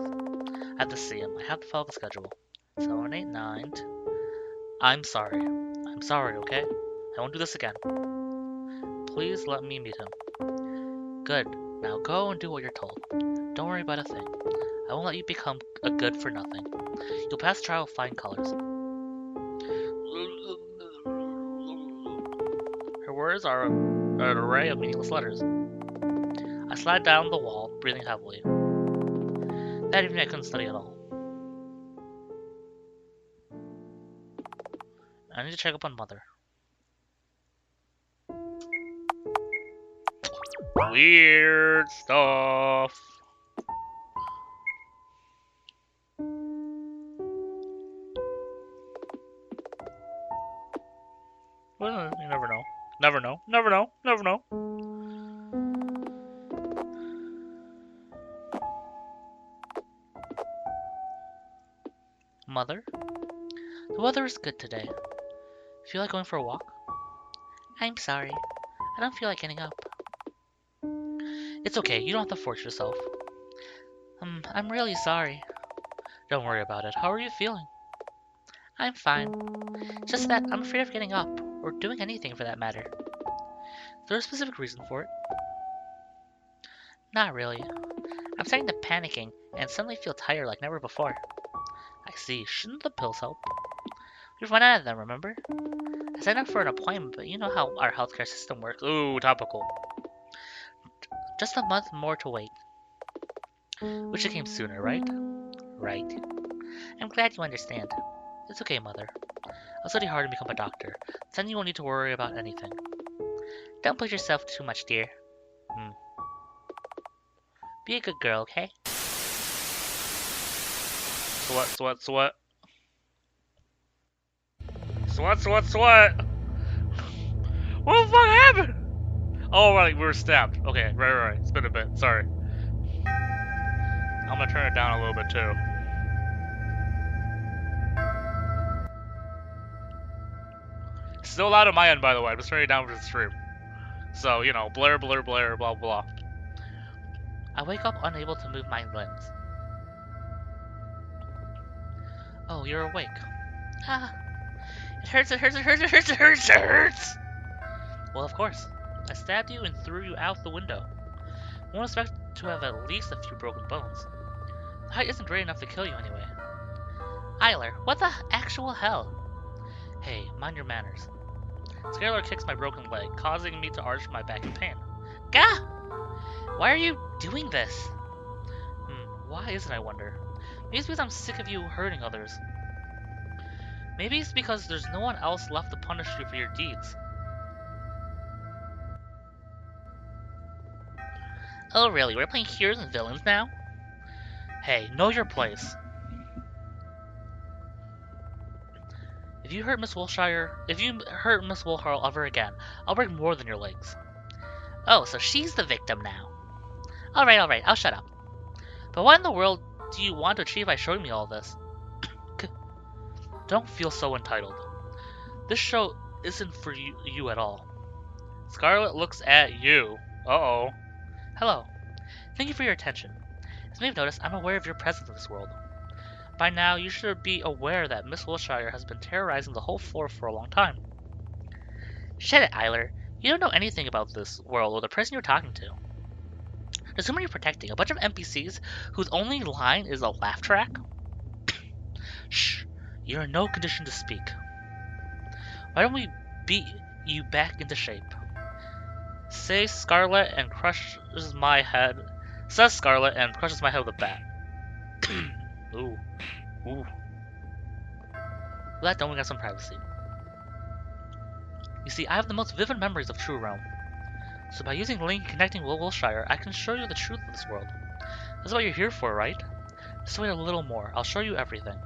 have to see him. I have to follow the schedule. 7, 8, 9. I'm sorry. I'm sorry, okay? I won't do this again. Please let me meet him. Good. Now go and do what you're told. Don't worry about a thing. I won't let you become a good for nothing. You'll pass the trial with flying colors. Her words are an array of meaningless letters. I slid down the wall, breathing heavily. That evening I couldn't study at all. I need to check up on Mother. Weird stuff. Well, you never know. Never know. Never know. Never know. Mother? The weather is good today. Feel like going for a walk? I'm sorry. I don't feel like getting up. It's okay. You don't have to force yourself. I'm really sorry. Don't worry about it. How are you feeling? I'm fine. Just that I'm afraid of getting up, or doing anything for that matter. Is there a specific reason for it? Not really. I'm starting to panicking, and suddenly feel tired like never before. I see. Shouldn't the pills help? We've run out of them, remember? I signed up for an appointment, but you know how our healthcare system works. Ooh, topical. Just a month more to wait. Wish it came sooner, right? Right. I'm glad you understand. It's okay, Mother. I'll study hard and become a doctor. Then you won't need to worry about anything. Don't push yourself too much, dear. Be a good girl, okay? Sweat. What the fuck happened? Oh, right, we were stabbed. Okay, right. It's been a bit. Sorry. I'm gonna turn it down a little bit, too. Still loud on my end, by the way. I'm just turning it down for the stream. So, you know, blur, blah, blah. I wake up unable to move my limbs. Oh, you're awake. Ah. It hurts! Well, of course. I stabbed you and threw you out the window. I won't expect to have at least a few broken bones. The height isn't great enough to kill you anyway. Eiler, what the actual hell? Hey, mind your manners. Scalar kicks my broken leg, causing me to arch my back in pain. Gah! Why are you doing this? Why isn't, I wonder? Maybe it's because I'm sick of you hurting others. Maybe it's because there's no one else left to punish you for your deeds. Oh really, we're playing heroes and villains now? Hey, know your place. If you hurt Miss Wilshire ever again, I'll break more than your legs. Oh, so she's the victim now. Alright, I'll shut up. But what in the world do you want to achieve by showing me all this? Don't feel so entitled. This show isn't for you at all. Scarlet looks at you. Uh-oh. Hello. Thank you for your attention. As you may have noticed, I'm aware of your presence in this world. By now, you should be aware that Miss Wilshire has been terrorizing the whole floor for a long time. Shut it, Eiler. You don't know anything about this world or the person you're talking to. There's someone you're protecting, a bunch of NPCs whose only line is a laugh track? Shh. You're in no condition to speak. Why don't we beat you back into shape? Says Scarlet and crushes my head with a bat. Ooh. Ooh. Let done, we got some privacy. You see, I have the most vivid memories of True Realm. So by using Link and connecting Wilshire, I can show you the truth of this world. That's what you're here for, right? Just wait a little more. I'll show you everything.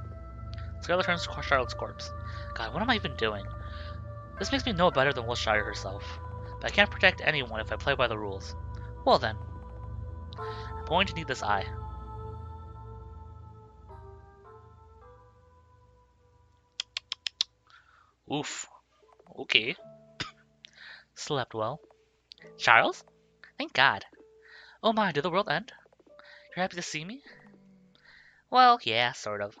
Scarlet turns to Charlotte's corpse. God, what am I even doing? This makes me no better than Wilshire herself. But I can't protect anyone if I play by the rules. Well then. I'm going to need this eye. Oof. Okay. Slept well. Charles? Thank God. Oh my, did the world end? You're happy to see me? Well, yeah, sort of.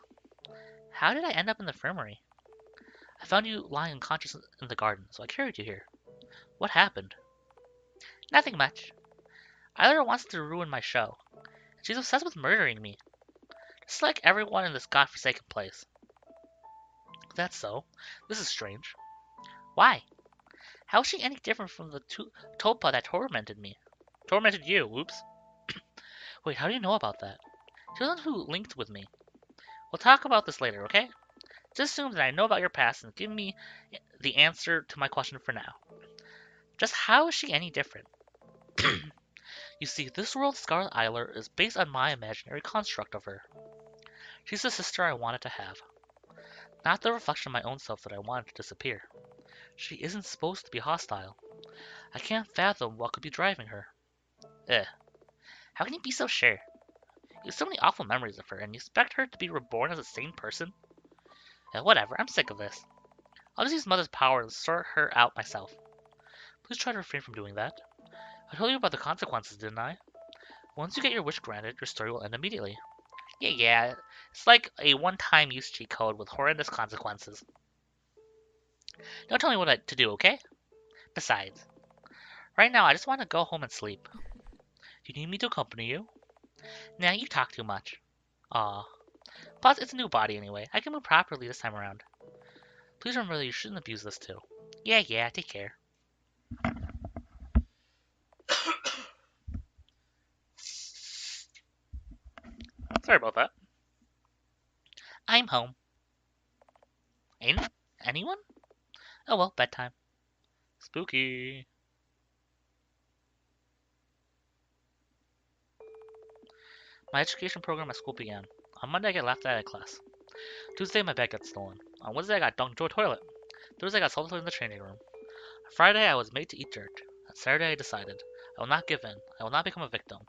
How did I end up in the infirmary? I found you lying unconscious in the garden, so I carried you here. What happened? Nothing much. Eiler wants to ruin my show. She's obsessed with murdering me. Just like everyone in this godforsaken place. That's so. This is strange. Why? How is she any different from the Topa that tormented me? Tormented you, whoops. Wait, how do you know about that? She was the one who linked with me. We'll talk about this later, okay? Just assume that I know about your past and give me the answer to my question for now. Just how is she any different? You see, this world's Scarlet Eiler is based on my imaginary construct of her. She's the sister I wanted to have. Not the reflection of my own self that I wanted to disappear. She isn't supposed to be hostile. I can't fathom what could be driving her. Ugh. How can you be so sure? You have so many awful memories of her, and you expect her to be reborn as a sane person? Whatever, I'm sick of this. I'll just use Mother's power to sort her out myself. Please try to refrain from doing that. I told you about the consequences, didn't I? Once you get your wish granted, your story will end immediately. Yeah. It's like a one-time use cheat code with horrendous consequences. Don't tell me what to do, okay? Besides, right now I just want to go home and sleep. Do you need me to accompany you? Nah, you talk too much. Aw. Plus, it's a new body anyway. I can move properly this time around. Please remember that you shouldn't abuse this too. Yeah, take care. Sorry about that. I'm home. Anyone? Oh well, bedtime. Spooky. My education program at school began. On Monday, I got laughed at in class. Tuesday, my bag got stolen. On Wednesday, I got dunked into a toilet. Thursday, I got assaulted in the changing room. On Friday, I was made to eat dirt. On Saturday, I decided. I will not give in. I will not become a victim.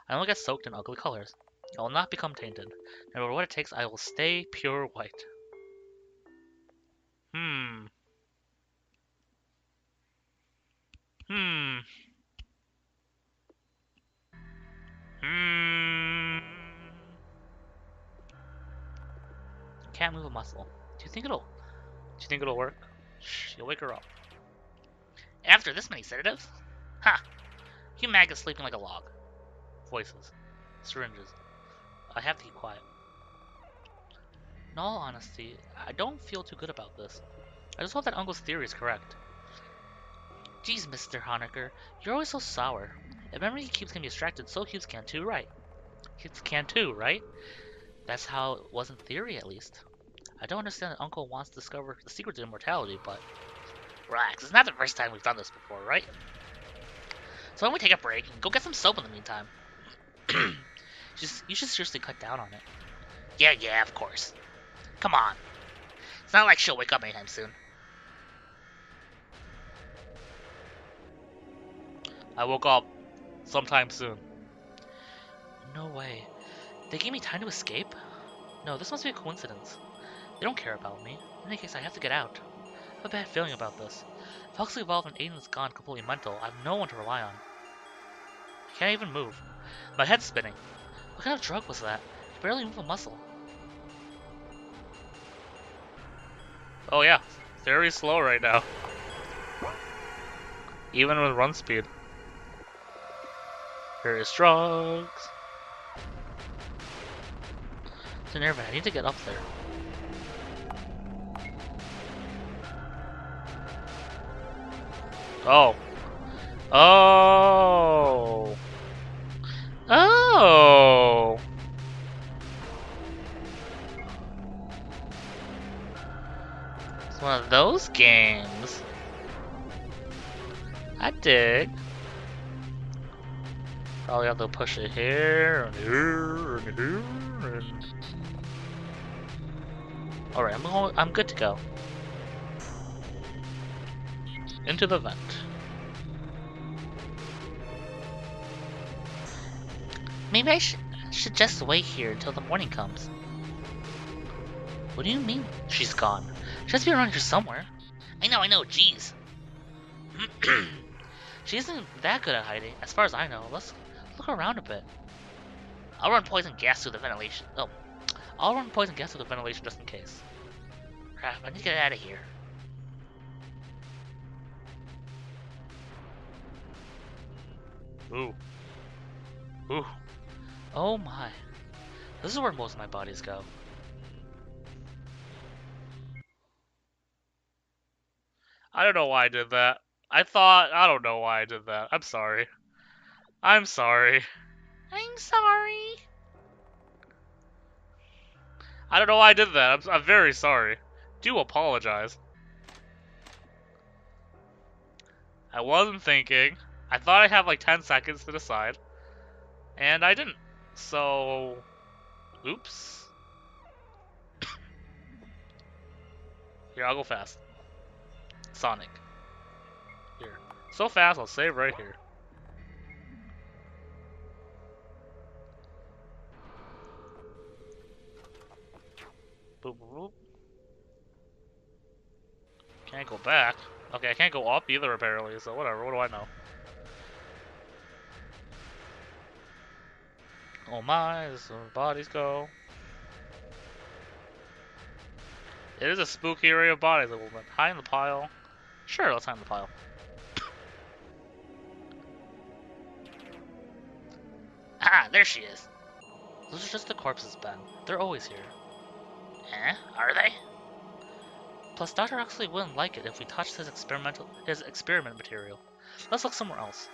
I will get soaked in ugly colors. I will not become tainted. No matter what it takes, I will stay pure white. Can't move a muscle. Do you think it'll work? Shh, you'll wake her up. After this many sedatives? Ha! You mag is sleeping like a log. Voices. Syringes. I have to keep quiet. In all honesty, I don't feel too good about this. I just hope that Uncle's theory is correct. Geez, Mr. Honecker, you're always so sour. If memory cubes can be extracted, so cubes can too, right? Cubes can too, right? That's how it was in theory, at least. I don't understand that Uncle wants to discover the secret to immortality, but... Relax, it's not the first time we've done this before, right? So why don't we take a break and go get some soap in the meantime? You should seriously cut down on it. Yeah, of course. Come on. It's not like she'll wake up anytime soon. I woke up sometime soon. No way. They gave me time to escape? No, this must be a coincidence. They don't care about me. In any case, I have to get out. I have a bad feeling about this. If Huxley evolved and Aiden's gone completely mental, I have no one to rely on. I can't even move. My head's spinning. What kind of drug was that? I can barely move a muscle. Oh yeah, very slow right now. Even with run speed. Various drugs. So nervous, I need to get up there. Oh. Oh. Oh. It's one of those games. I dig. Probably have to push it here and here and here and... Alright, I'm good to go. Into the vent. Maybe I should just wait here until the morning comes. What do you mean she's gone? She has to be around here somewhere. I know, jeez. She isn't that good at hiding, as far as I know. Let's look around a bit. I'll run poison gas through the ventilation. Oh, I'll run poison gas through the ventilation just in case. Crap, I need to get out of here. Ooh. Ooh. Oh my. This is where most of my bodies go. I don't know why I did that. I don't know why I did that. I'm sorry. I'm sorry. I'm sorry. I don't know why I did that. I'm very sorry. Do apologize. I wasn't thinking. I thought I'd have like 10 seconds to decide. And I didn't. So... Oops. Here, I'll go fast. Sonic. Here. So fast, I'll save right here. Boop, boop, boop. Can't go back. Okay, I can't go up either apparently, so whatever, what do I know? Oh my, this is where bodies go. It is a spooky area of bodies, a woman. High in the pile. Sure, let's hide in the pile. Ah, there she is. Those are just the corpses, Ben. They're always here. Eh? Are they? Plus, Dr. Huxley wouldn't like it if we touched his experiment material. Let's look somewhere else.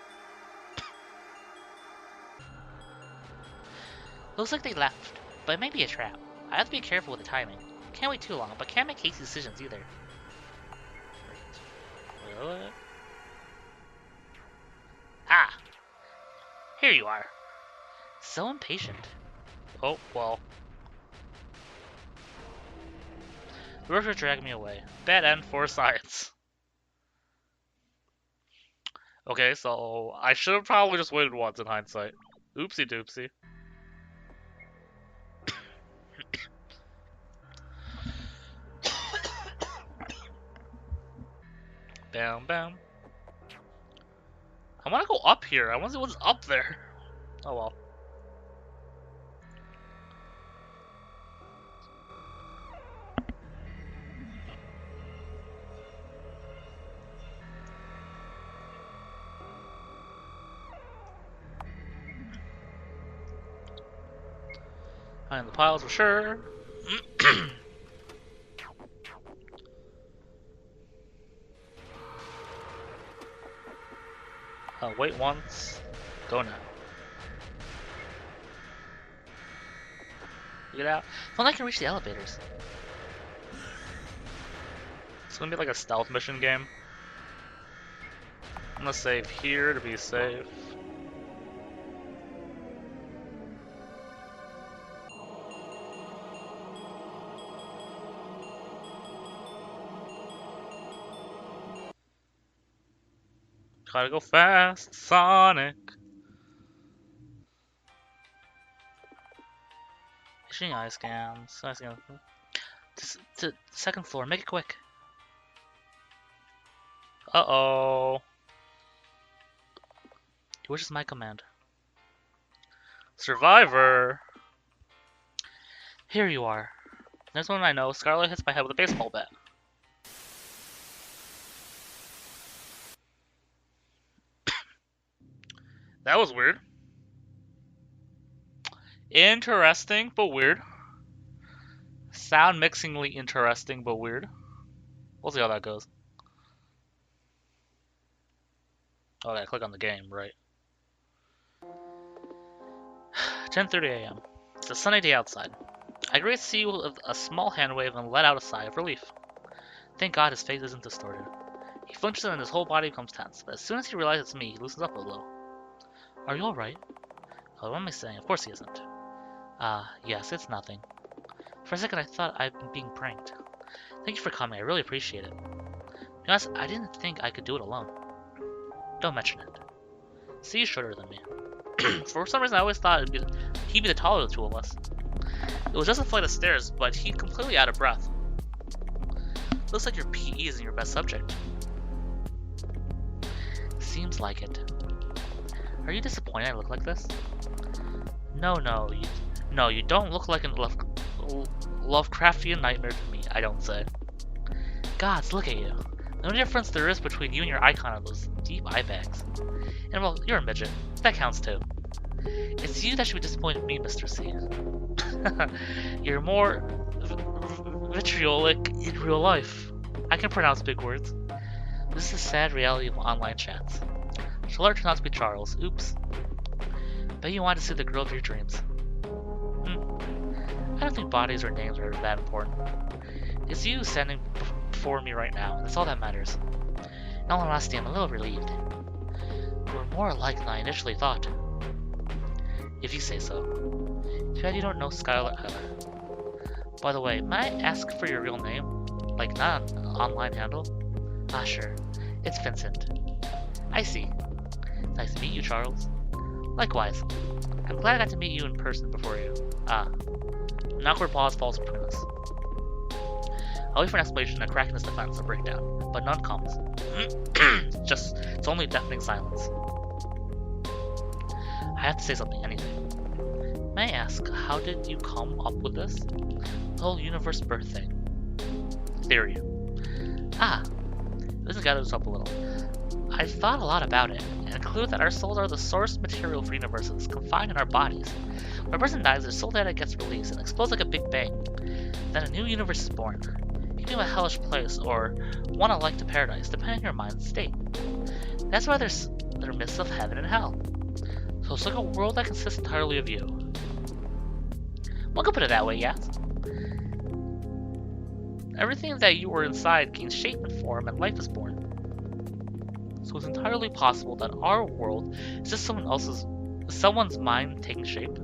Looks like they left, but it may be a trap. I have to be careful with the timing. Can't wait too long, but can't make hasty decisions either. What? Ah! Here you are. So impatient. Oh, well. The river dragged me away. Bad end for science. Okay, so I should have probably just waited once in hindsight. Oopsie doopsie. Bam, bam. I want to go up here. I want to see what's up there. Oh well. Behind the piles for sure. Wait once. Go now. Get out. If only I can reach the elevators. It's gonna be like a stealth mission game. I'm gonna save here to be safe. Gotta go fast, Sonic. Issuing eye scans. Eye scans. To second floor. Make it quick. Uh-oh. Which is my command? Survivor. Here you are. Next one I know, Scarlet hits my head with a baseball bat. That was weird. Interesting, but weird. Sound mixingly interesting, but weird. We'll see how that goes. Oh, I click on the game, right. 10:30 a.m. It's a sunny day outside. I greet to see you with a small hand wave and let out a sigh of relief. Thank God his face isn't distorted. He flinches and his whole body becomes tense, but as soon as he realizes it's me, he loosens up a little. Are you alright? Oh, what am I saying? Of course he isn't. Yes, it's nothing. For a second I thought I'd been being pranked. Thank you for coming, I really appreciate it. To be honest, I didn't think I could do it alone. Don't mention it. See, he's shorter than me. For some reason I always thought he'd be the taller of the two of us. It was just a flight of stairs, but he's completely out of breath. Looks like your PE isn't your best subject. Seems like it. Are you disappointed I look like this? No, you don't look like a Lovecraftian nightmare to me, I don't say. Gods, look at you. The only difference there is between you and your icon are those deep eye bags. And well, you're a midget. That counts too. It's you that should be disappointed in me, Mr. C. You're more vitriolic in real life. I can pronounce big words. This is the sad reality of online chats. Charlotte turned out to be Charles. Oops. Bet you wanted to see the girl of your dreams. I don't think bodies or names are that important. It's you standing before me right now. That's all that matters. In all honesty, I'm a little relieved. You were more alike than I initially thought. If you say so. Too bad you don't know Skylar either. By the way, may I ask for your real name? Like, not an online handle? Ah, sure. It's Vincent. I see. Nice to meet you, Charles. Likewise. I'm glad I got to meet you in person before you. An awkward pause falls between us. I'll wait for an explanation, a crack in his defense, a breakdown, but none comes. It's only deafening silence. I have to say something, anything. May I ask, how did you come up with this? The whole universe birth thing. Theory. This has gathered us up a little. I've thought a lot about it, and conclude that our souls are the source material for universes confined in our bodies. When a person dies, their soul data gets released and explodes like a big bang. Then a new universe is born. You can do a hellish place, or one alike to paradise, depending on your mind's state. That's why there are myths of heaven and hell. So it's like a world that consists entirely of you. One could put it that way, yes. Everything that you were inside gains shape and form, and life is born. So it's entirely possible that our world is just someone's mind taking shape.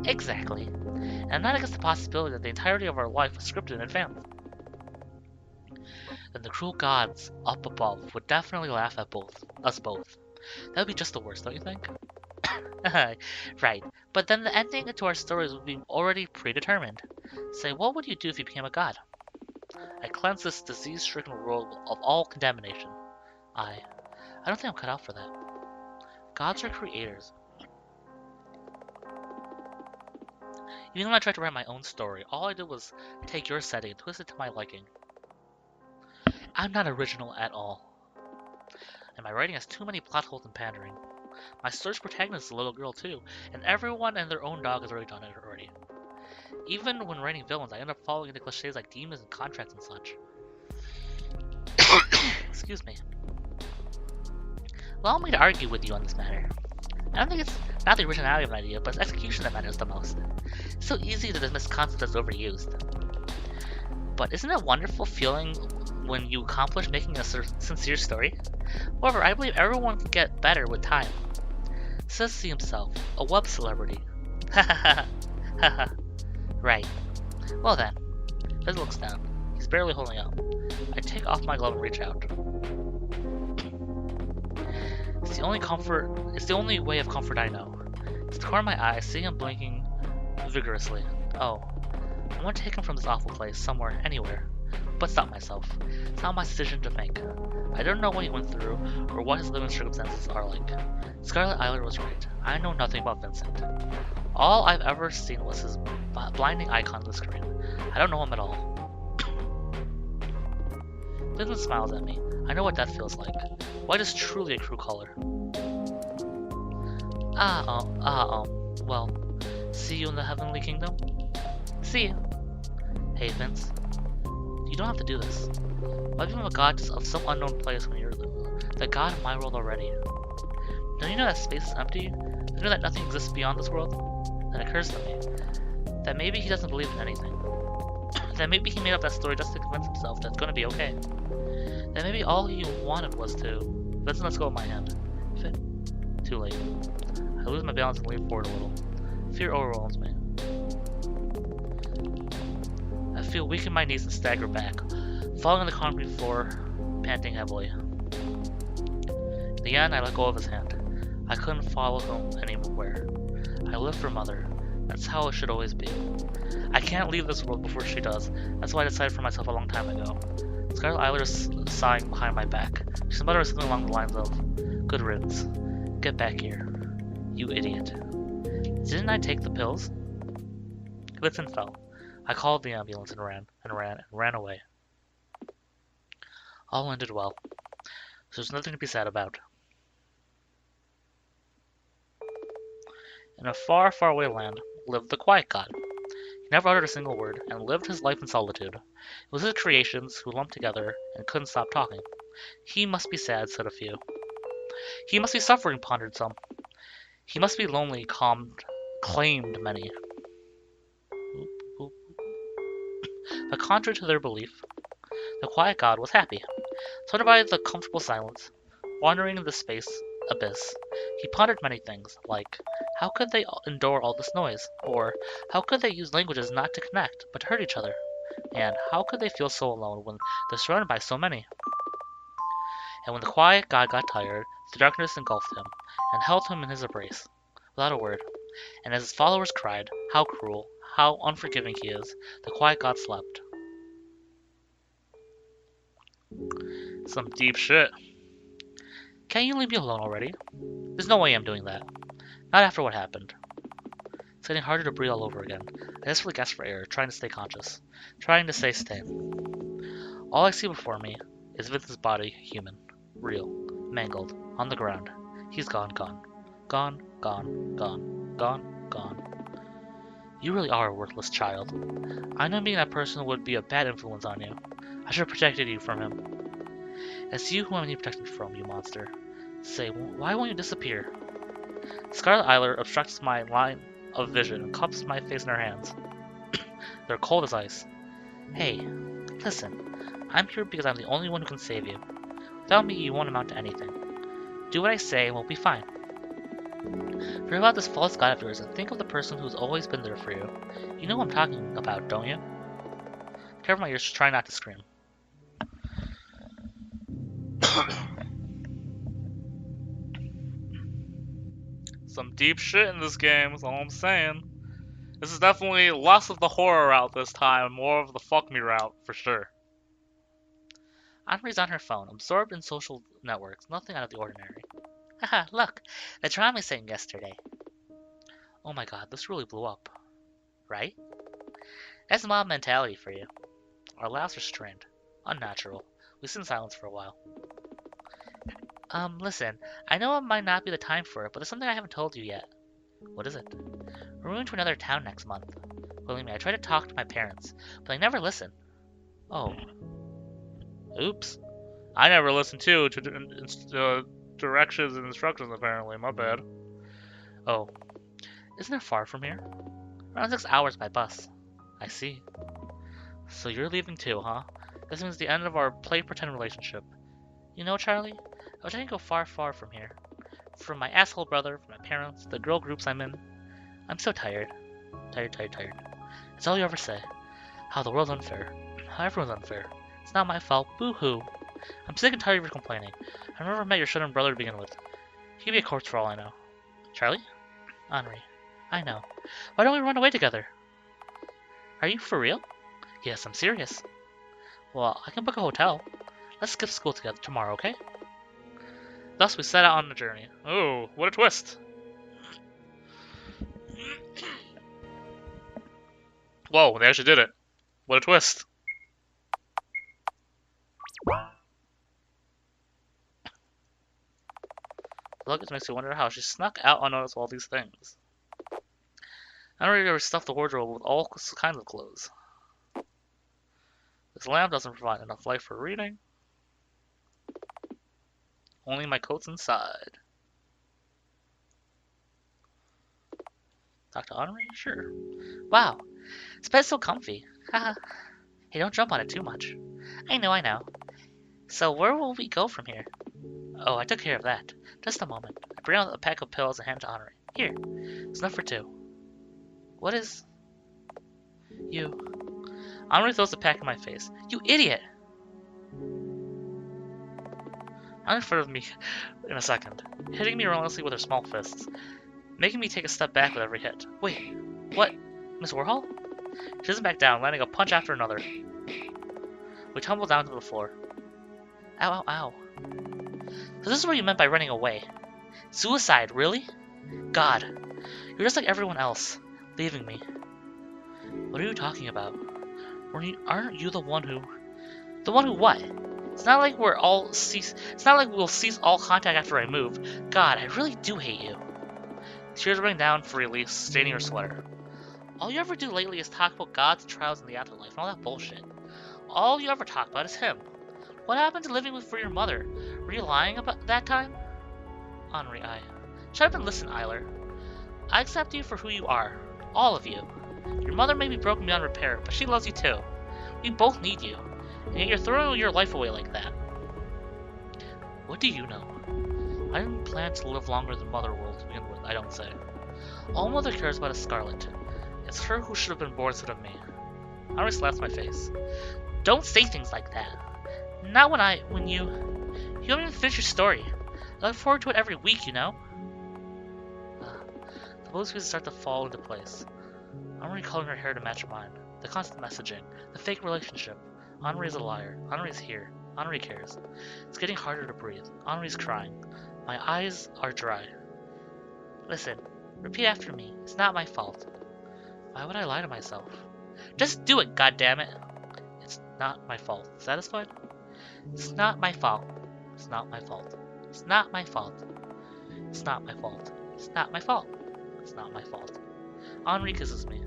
Exactly. And I'm not against the possibility that the entirety of our life was scripted in advance. Then the cruel gods up above would definitely laugh at us both. That would be just the worst, don't you think? Right. But then the ending to our stories would be already predetermined. Say, what would you do if you became a god? I cleanse this disease-stricken world of all contamination. I don't think I'm cut out for that. Gods are creators. Even when I tried to write my own story, all I did was take your setting and twist it to my liking. I'm not original at all. And my writing has too many plot holes and pandering. My story's protagonist is a little girl too, and everyone and their own dog has already done it already. Even when writing villains, I end up falling into cliches like demons and contracts and such. Excuse me. Allow me to argue with you on this matter. I don't think it's not the originality of an idea, but it's execution that matters the most. It's so easy to dismiss concepts as overused. But isn't it a wonderful feeling when you accomplish making a sincere story? However, I believe everyone can get better with time. Says he himself, a web celebrity. Haha. Right. Well then. Fizz looks down. He's barely holding out. I take off my glove and reach out. It's the only way of comfort I know. It's the corner of my eye, seeing him blinking vigorously. Oh, I want to take him from this awful place, somewhere, anywhere. But stop myself. It's not my decision to make. I don't know what he went through, or what his living circumstances are like. Scarlet Isler was right. I know nothing about Vincent. All I've ever seen was his blinding icon on the screen. I don't know him at all. Vincent smiles at me. I know what that feels like. White is truly a true color. Well, see you in the heavenly kingdom? See you. Hey, Vince. You don't have to do this. Why become a god of some unknown place when you're the god of my world already? Don't you know that space is empty? Don't you know that nothing exists beyond this world? Then it occurs to me that maybe he doesn't believe in anything. That maybe he made up that story just to convince himself that it's going to be okay. That maybe all he wanted was to... Vincent, let's go with my hand. Too late. I lose my balance and lean forward a little. Fear overwhelms me. I feel weak in my knees and stagger back, falling on the concrete floor, panting heavily. In the end, I let go of his hand. I couldn't follow him anywhere. I live for Mother. That's how it should always be. I can't leave this world before she does. That's why I decided for myself a long time ago. Scarlet Isler is sighing behind my back. She's muttering something along the lines of, "Good riddance. Get back here. You idiot." Didn't I take the pills? Vincent fell. I called the ambulance and ran away. All ended well. So there's nothing to be sad about. In a far, far away land lived the Quiet God. He never uttered a single word and lived his life in solitude. It was his creations who lumped together and couldn't stop talking. He must be sad, said a few. He must be suffering, pondered some. He must be lonely, claimed many. But contrary to their belief, the Quiet God was happy. Surrounded by the comfortable silence, wandering in the space abyss, he pondered many things, like, how could they endure all this noise? Or, how could they use languages not to connect, but to hurt each other? And how could they feel so alone when they're surrounded by so many? And when the Quiet God got tired, the darkness engulfed him, and held him in his embrace, without a word. And as his followers cried, how cruel, how unforgiving he is, the Quiet God slept. Some deep shit. Can't you leave me alone already? There's no way I'm doing that. Not after what happened. It's getting harder to breathe all over again. I desperately gasp for air, trying to stay conscious. Trying to stay sane. All I see before me is Vincent's body, human. Real. Mangled. On the ground. He's gone. Gone. You really are a worthless child. I know being that person would be a bad influence on you. I should have protected you from him. It's you who I need protection from, you monster. Say, why won't you disappear? Scarlet Isler obstructs my line of vision and cups my face in her hands. They're cold as ice. Hey, listen. I'm here because I'm the only one who can save you. Without me, you won't amount to anything. Do what I say and we'll be fine. Forget about this false god of yours and think of the person who's always been there for you. You know what I'm talking about, don't you? Cover my ears, try not to scream. Some deep shit in this game, is all I'm saying. This is definitely less of the horror route this time, more of the fuck me route, for sure. Anri's on her phone, absorbed in social networks, nothing out of the ordinary. Haha, look, the drama sang yesterday. Oh my god, this really blew up. Right? That's mob mentality for you. Our laughs are strained. Unnatural. We sit in silence for a while. Listen, I know it might not be the time for it, but there's something I haven't told you yet. What is it? We're moving to another town next month. Believe me, I tried to talk to my parents, but they never listen. Oh. Oops. I never listened to directions and instructions, apparently. My bad. Oh. Isn't it far from here? Around 6 hours by bus. I see. So you're leaving too, huh? This means the end of our play-pretend relationship. You know, Charlie, I wish I could go far, far from here. From my asshole brother, from my parents, the girl groups I'm in. I'm so tired. Tired. It's all you ever say. How the world's unfair. How everyone's unfair. It's not my fault. Boo-hoo. I'm sick and tired of your complaining. I never met your son and brother to begin with. He could be a corpse for all I know. Charlie? Henri. I know. Why don't we run away together? Are you for real? Yes, I'm serious. Well, I can book a hotel. Let's skip school together tomorrow, okay? Thus, we set out on the journey. Oh, what a twist! Whoa, they actually did it. What a twist. Luggage makes you wonder how she snuck out unnoticed all these things. I don't really stuff the wardrobe with all kinds of clothes. This lamp doesn't provide enough light for reading. Only my coat's inside. Talk to Henri? Sure. Wow, this bed's so comfy. Haha. Hey, don't jump on it too much. I know. So where will we go from here? Oh, I took care of that. Just a moment. I bring out a pack of pills and hand to Henri. Here, it's enough for 2. What is... You... Henri throws the pack in my face. You idiot! I'm in front of me in a second, hitting me relentlessly with her small fists, making me take a step back with every hit. Wait, what? Miss Warhol? She doesn't back down, landing a punch after another. We tumble down to the floor. Ow, ow, ow. So this is what you meant by running away. Suicide, really? God, you're just like everyone else, leaving me. What are you talking about? Aren't you the one who... The one who what? It's not like we'll cease all contact after I move. God, I really do hate you. Tears running down for relief, staining her sweater. All you ever do lately is talk about gods and trials in the afterlife and all that bullshit. All you ever talk about is him. What happened to living for your mother? Were you lying about that time? Henri, shut up and listen, Eiler. I accept you for who you are. All of you. Your mother may be broken beyond repair, but she loves you too. We both need you. And yet you're throwing your life away like that. What do you know? I didn't plan to live longer than Mother will to begin with, I don't say. All Mother cares about is Scarlet. It's her who should have been born instead of me. Henri slaps my face. Don't say things like that. Not when you haven't even finished your story. I look forward to it every week, you know? The puzzle pieces start to fall into place. I'm recalling her hair to match mine. The constant messaging. The fake relationship. Henri's a liar. Henri's here. Henri cares. It's getting harder to breathe. Henri's crying. My eyes are dry. Listen. Repeat after me. It's not my fault. Why would I lie to myself? Just do it, goddammit! It's not my fault. Satisfied? It's not my fault. It's not my fault. It's not my fault. It's not my fault. It's not my fault. It's not my fault. Henri kisses me.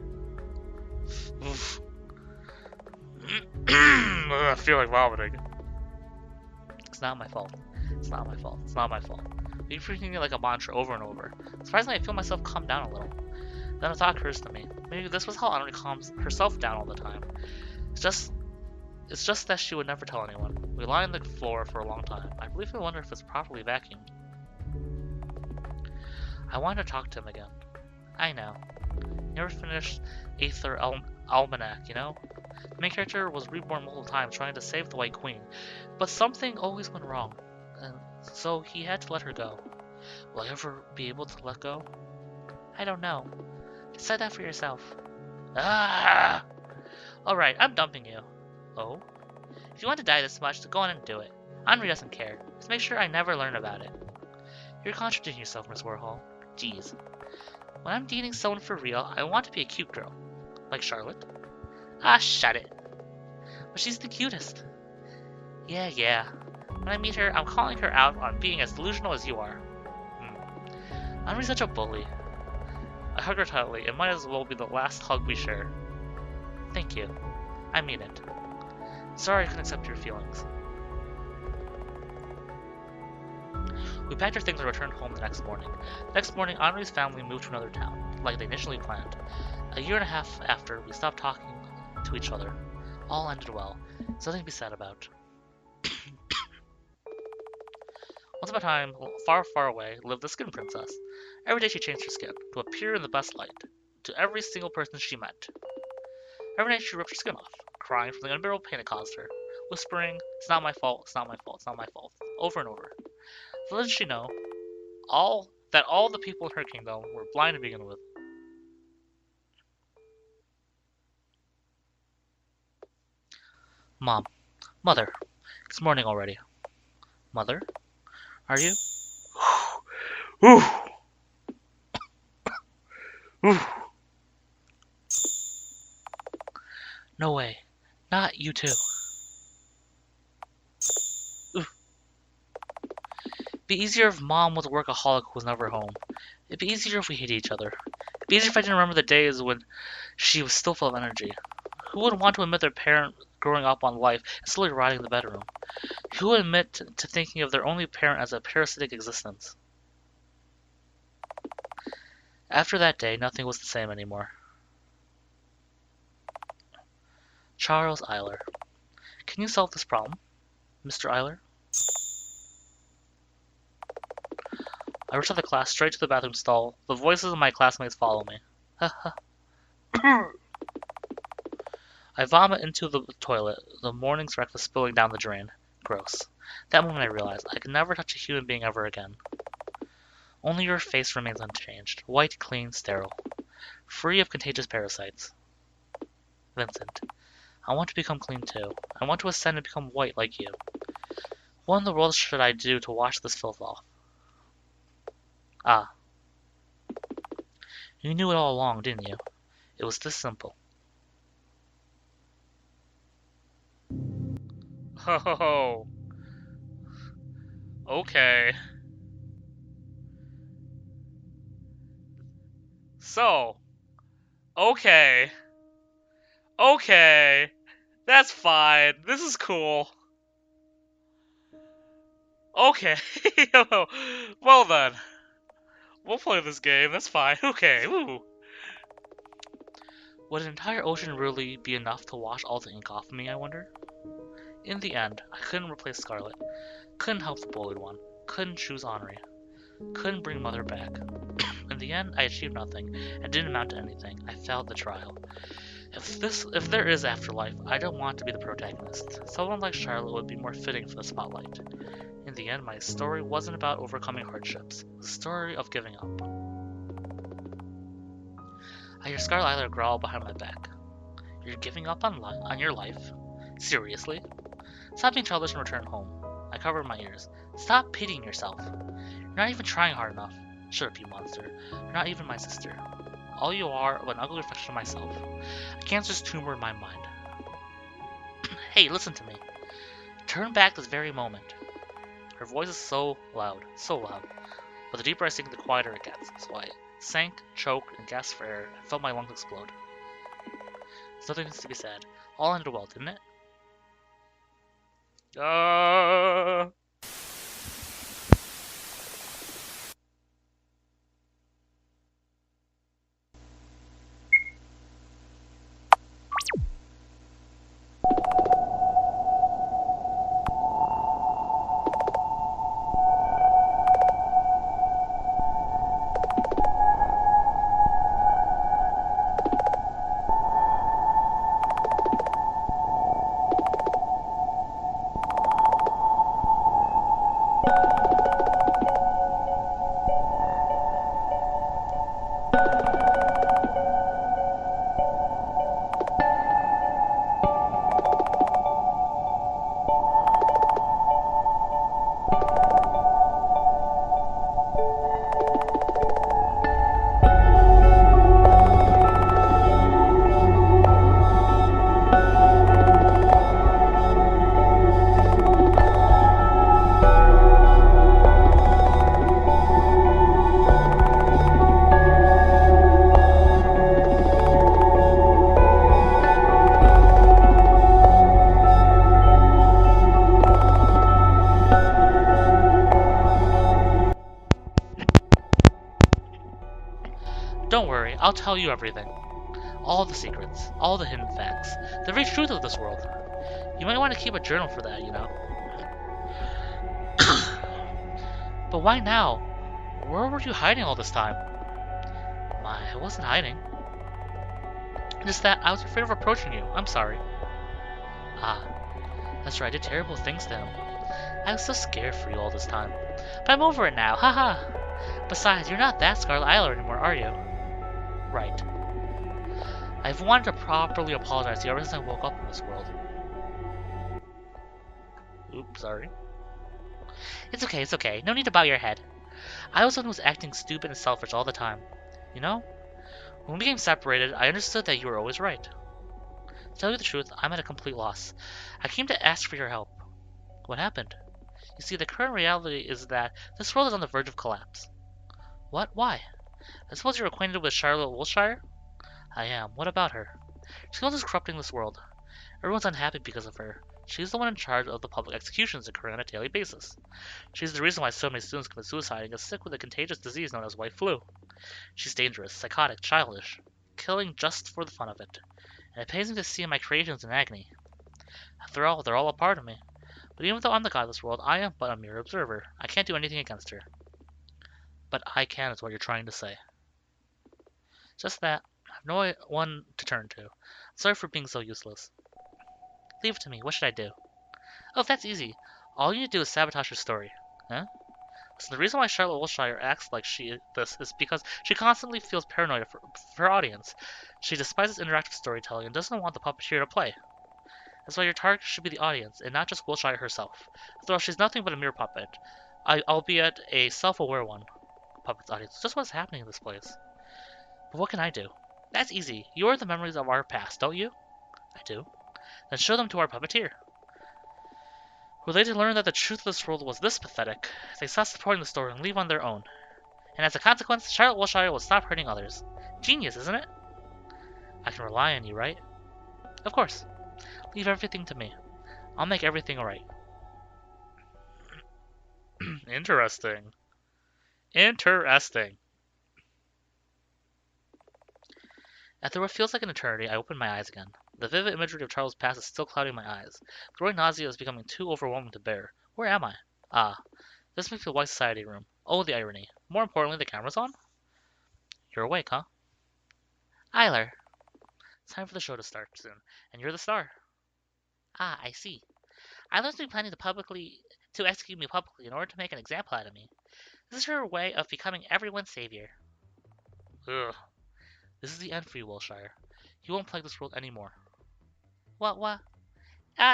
Oof. I feel like vomiting. It's not my fault. It's not my fault. It's not my fault. You're repeating it like a mantra over and over. Surprisingly, I feel myself calm down a little. Then a thought occurs to me. Maybe this was how Henri calms herself down all the time. It's just that she would never tell anyone. We lie on the floor for a long time. I briefly wonder if it's properly vacuumed. I wanted to talk to him again. I know. Never finished Aether Almanac, you know? The main character was reborn multiple times trying to save the White Queen, but something always went wrong, and so he had to let her go. Will I ever be able to let go? I don't know. Decide that for yourself. Ah! Alright, I'm dumping you. Oh? If you want to die this much, then go on and do it. Henri doesn't care. Just make sure I never learn about it. You're contradicting yourself, Miss Warhol. Jeez. When I'm dating someone for real, I want to be a cute girl. Like Charlotte. Ah, shut it. But she's the cutest. Yeah. When I meet her, I'm calling her out on being as delusional as you are. Henri's such a bully. I hug her tightly. It might as well be the last hug we share. Thank you. I mean it. Sorry I couldn't accept your feelings. We packed our things and returned home the next morning. The next morning, Henri's family moved to another town, like they initially planned. A year and a half after, we stopped talking to each other. All ended well. Something to be sad about. Once upon a time, far, far away, lived the Skin Princess. Every day she changed her skin, to appear in the best light, to every single person she met. Every night she ripped her skin off, crying from the unbearable pain it caused her, whispering, "It's not my fault, it's not my fault, it's not my fault," over and over. Little did she know, all the people in her kingdom were blind to begin with. Mom, Mother, it's morning already. Mother, are you? No way, not you too. It'd be easier if Mom was a workaholic who was never home. It'd be easier if we hated each other. It'd be easier if I didn't remember the days when she was still full of energy. Who would want to admit their parent growing up on life and slowly rotting in the bedroom? Who would admit to thinking of their only parent as a parasitic existence? After that day, nothing was the same anymore. Charles Eiler. Can you solve this problem, Mr. Eiler? I rush out of the class straight to the bathroom stall. The voices of my classmates follow me. I vomit into the toilet, the morning's breakfast spilling down the drain. Gross. That moment I realized I could never touch a human being ever again. Only your face remains unchanged. White, clean, sterile. Free of contagious parasites. Vincent. I want to become clean too. I want to ascend and become white like you. What in the world should I do to wash this filth off? Ah. You knew it all along, didn't you? It was this simple. Oh. Okay. So. Okay. Okay. That's fine. This is cool. Okay. Well then. We'll play this game. That's fine. Okay. Woo. Would an entire ocean really be enough to wash all the ink off of me, I wonder? In the end, I couldn't replace Scarlet. Couldn't help the bullied one. Couldn't choose Henri. Couldn't bring Mother back. In the end, I achieved nothing, and didn't amount to anything. I failed the trial. If there is afterlife, I don't want to be the protagonist. Someone like Charlotte would be more fitting for the spotlight. In the end, my story wasn't about overcoming hardships. It was a story of giving up. I hear Scarlet Eiler growl behind my back. You're giving up on your life? Seriously? Stop being childish and return home. I covered my ears. Stop pitying yourself. You're not even trying hard enough. Shut up, you monster. You're not even my sister. All you are an ugly reflection of myself. A cancerous tumor in my mind. Hey, listen to me. Turn back this very moment. Her voice is so loud. But the deeper I sink, the quieter it gets. So I sank, choked, and gasped for air, and felt my lungs explode. There's nothing needs to be said. All ended well, didn't it? Don't worry, I'll tell you everything. All the secrets, all the hidden facts, the very truth of this world. You might want to keep a journal for that, you know. But why now? Where were you hiding all this time? I wasn't hiding. Just that I was afraid of approaching you. I'm sorry. Ah, that's right, I did terrible things to him. I was so scared for you all this time. But I'm over it now, haha. Besides, you're not that Scarlet Isler anymore, are you? Right. I've wanted to properly apologize to you ever since I woke up in this world. Oops, sorry. It's okay. No need to bow your head. I was the one who was acting stupid and selfish all the time. You know? When we became separated, I understood that you were always right. To tell you the truth, I'm at a complete loss. I came to ask for your help. What happened? You see, the current reality is that this world is on the verge of collapse. What? Why? I suppose you're acquainted with Charlotte Wilshire? I am. What about her? She's the one who's corrupting this world. Everyone's unhappy because of her. She's the one in charge of the public executions occurring on a daily basis. She's the reason why so many students commit suicide and get sick with a contagious disease known as white flu. She's dangerous, psychotic, childish, killing just for the fun of it. And it pains me to see my creations in agony. After all, they're all a part of me. But even though I'm the god of this world, I am but a mere observer. I can't do anything against her. But I can, is what you're trying to say. Just that. I have no one to turn to. I'm sorry for being so useless. Leave it to me. What should I do? Oh, that's easy. All you need to do is sabotage her story. Huh? So the reason why Charlotte Wilshire acts like this is because she constantly feels paranoid for her audience. She despises interactive storytelling and doesn't want the puppeteer to play. That's why your target should be the audience, and not just Wilshire herself. After all, she's nothing but a mere puppet, albeit a self-aware one. Puppet's audience. Just what's happening in this place. But what can I do? That's easy. You are the memories of our past, don't you? I do. Then show them to our puppeteer. Were they to learn that the truth of this world was this pathetic, they stop supporting the story and leave on their own. And as a consequence, Charlotte Wilshire will stop hurting others. Genius, isn't it? I can rely on you, right? Of course. Leave everything to me. I'll make everything alright. Interesting. Interesting. After what feels like an eternity, I open my eyes again. The vivid imagery of Charles' past is still clouding my eyes. Growing nausea is becoming too overwhelming to bear. Where am I? Ah, this makes the White Society room. Oh, the irony. More importantly, the camera's on? You're awake, huh? Eiler. It's time for the show to start soon, and you're the star. Ah, I see. Eiler's been planning to execute me publicly in order to make an example out of me. This is her way of becoming everyone's savior. Ugh. This is the end for you, Wilshire. You won't plague this world anymore. What?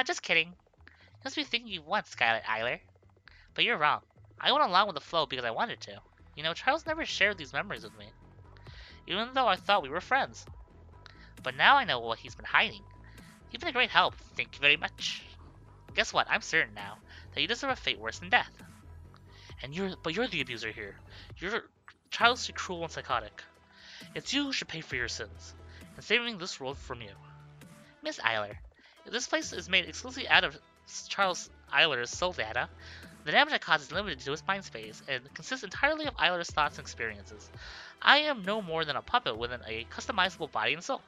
Just kidding. You must be thinking you've won, Scarlet Eiler. But you're wrong. I went along with the flow because I wanted to. You know, Charles never shared these memories with me. Even though I thought we were friends. But now I know what he's been hiding. You've been a great help. Thank you very much. Guess what? I'm certain now that you deserve a fate worse than death. But you're the abuser here. You're childishly cruel and psychotic. It's you who should pay for your sins, and saving this world from you. Miss Eiler, if this place is made exclusively out of Charles Eiler's soul data, the damage I cause is limited to his mind space, and consists entirely of Eiler's thoughts and experiences. I am no more than a puppet within a customizable body and soul.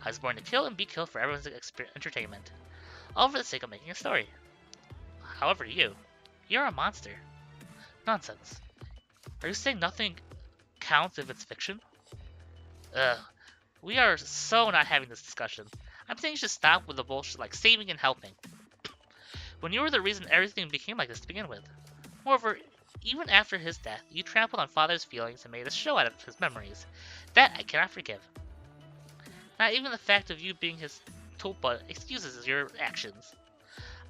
I was born to kill and be killed for everyone's entertainment, all for the sake of making a story. However, you're a monster. Nonsense. Are you saying nothing counts if it's fiction? Ugh. We are so not having this discussion. I'm saying you should stop with the bullshit like saving and helping. When you were the reason everything became like this to begin with. Moreover, even after his death, you trampled on Father's feelings and made a show out of his memories. That I cannot forgive. Not even the fact of you being his tulpa excuses your actions.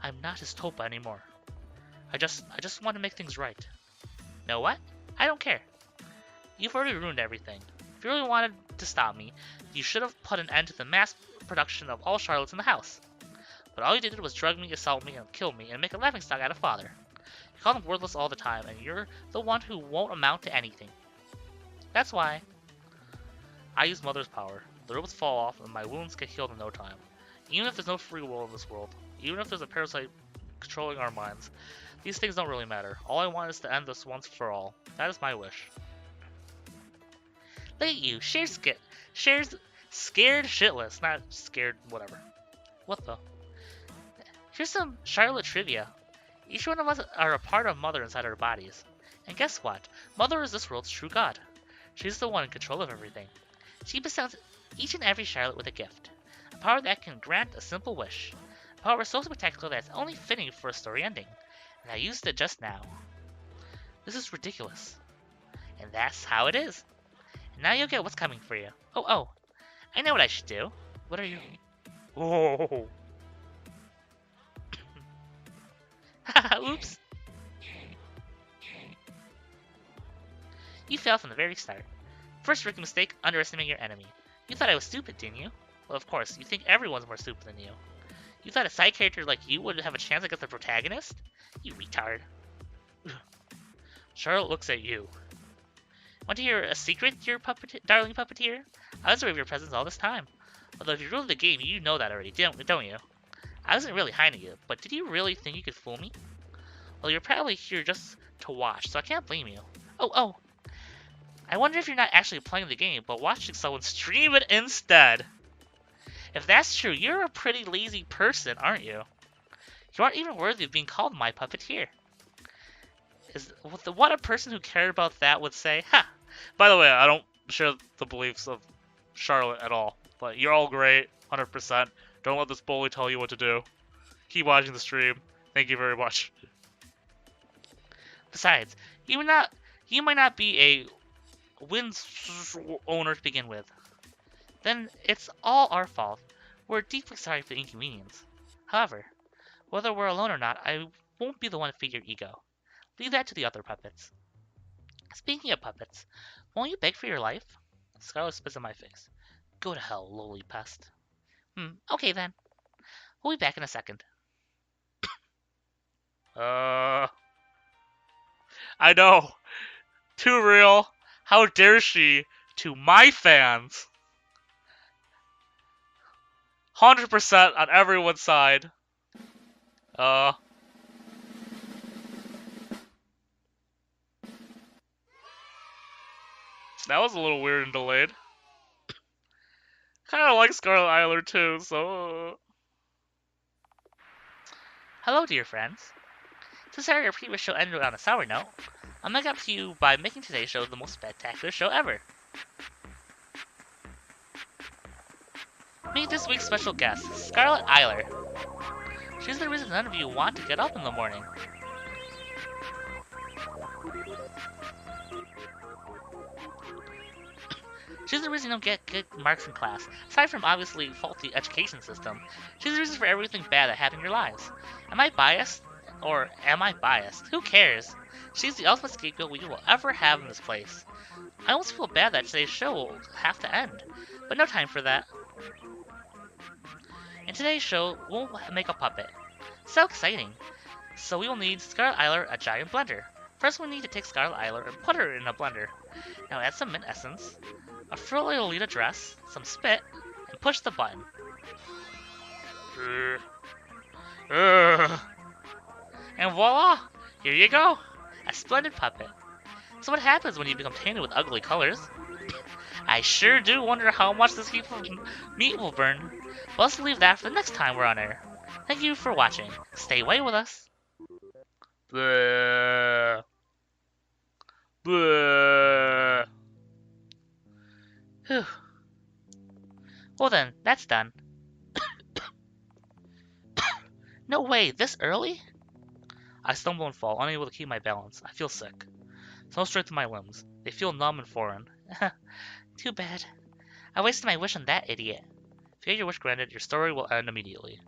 I'm not his tulpa anymore. I just want to make things right. Know what? I don't care. You've already ruined everything. If you really wanted to stop me, you should have put an end to the mass production of all Charlottes in the house. But all you did was drug me, assault me, and kill me, and make a laughingstock out of Father. You call him worthless all the time, and you're the one who won't amount to anything. That's why I use Mother's power. The ropes fall off, and my wounds get healed in no time. Even if there's no free will in this world, even if there's a parasite controlling our minds, these things don't really matter. All I want is to end this once for all. That is my wish. Look at you, scared shitless, not scared whatever. What the? Here's some Charlotte trivia. Each one of us are a part of Mother inside our bodies. And guess what? Mother is this world's true god. She's the one in control of everything. She bestows each and every Charlotte with a gift. A power that can grant a simple wish. A power so spectacular that it's only fitting for a story ending. And I used it just now. This is ridiculous. And that's how it is. And now you'll get what's coming for you. Oh, I know what I should do. What are you... Oh. Oops. You failed from the very start. First rookie mistake, underestimating your enemy. You thought I was stupid, didn't you? Well, of course, you think everyone's more stupid than you. You thought a side character like you would have a chance against the protagonist? You retard. Charlotte looks at you. Want to hear a secret, dear darling puppeteer? I was aware of your presence all this time. Although if you ruled the game, you know that already, don't you? I wasn't really hiding you, but did you really think you could fool me? Well, you're probably here just to watch, so I can't blame you. Oh. I wonder if you're not actually playing the game, but watching someone stream it instead. If that's true, you're a pretty lazy person, aren't you? You aren't even worthy of being called my puppeteer. What a person who cared about that would say. Ha! By the way, I don't share the beliefs of Charlotte at all. But you're all great, 100%. Don't let this bully tell you what to do. Keep watching the stream. Thank you very much. Besides, you might not be a Wins owner to begin with. Then it's all our fault. We're deeply sorry for the inconvenience. However, whether we're alone or not, I won't be the one to feed your ego. Leave that to the other puppets. Speaking of puppets, won't you beg for your life? Scarlet spits in my face. Go to hell, lowly pest. Okay then. We'll be back in a second. I know. Too real. How dare she to my fans? 100% on everyone's side. That was a little weird and delayed. Kind of like Scarlet Isler too, so... Hello, dear friends. Since our previous show ended on a sour note, I'll make up to you by making today's show the most spectacular show ever. Meet this week's special guest, Scarlet Isler. She's the reason none of you want to get up in the morning. She's the reason you don't get good marks in class. Aside from obviously faulty education system, she's the reason for everything bad that happened in your lives. Am I biased? Or am I biased? Who cares? She's the ultimate scapegoat we will ever have in this place. I almost feel bad that today's show will have to end, but no time for that. In today's show, we'll make a puppet. So exciting! So we will need Scarlet Isler, a giant blender. First we need to take Scarlet Isler and put her in a blender. Now add some mint essence, a frilly Lolita dress, some spit, and push the button. And voila! Here you go! A splendid puppet. So what happens when you become tainted with ugly colors? I sure do wonder how much this heap of meat will burn. But let's leave that for the next time we're on air. Thank you for watching. Stay away with us. Blah. Blah. Whew. Well then, that's done. No way, this early? I stumble and fall, unable to keep my balance. I feel sick. There's no strength in my limbs. They feel numb and foreign. Too bad. I wasted my wish on that idiot. If you get your wish granted, your story will end immediately.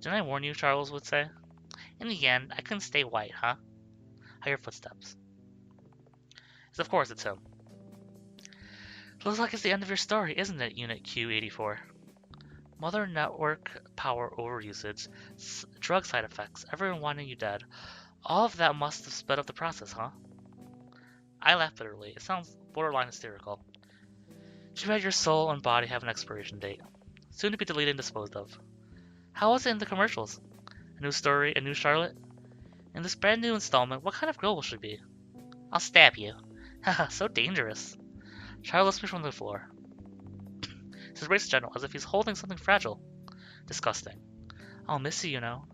Didn't I warn you, Charles would say? In the end, I couldn't stay white, huh? I hear footsteps. Yes, of course, it's him. Looks like it's the end of your story, isn't it, Unit Q84? Mother network power overusage, drug side effects, everyone wanting you dead. All of that must have sped up the process, huh? I laugh bitterly. It sounds borderline hysterical. Too bad your soul and body have an expiration date. Soon to be deleted and disposed of. How was it in the commercials? A new story, a new Charlotte? In this brand new installment, what kind of girl will she be? I'll stab you. Haha, so dangerous. Charlotte lifts me from the floor. His race general, as if he's holding something fragile. Disgusting. I'll miss you, you know.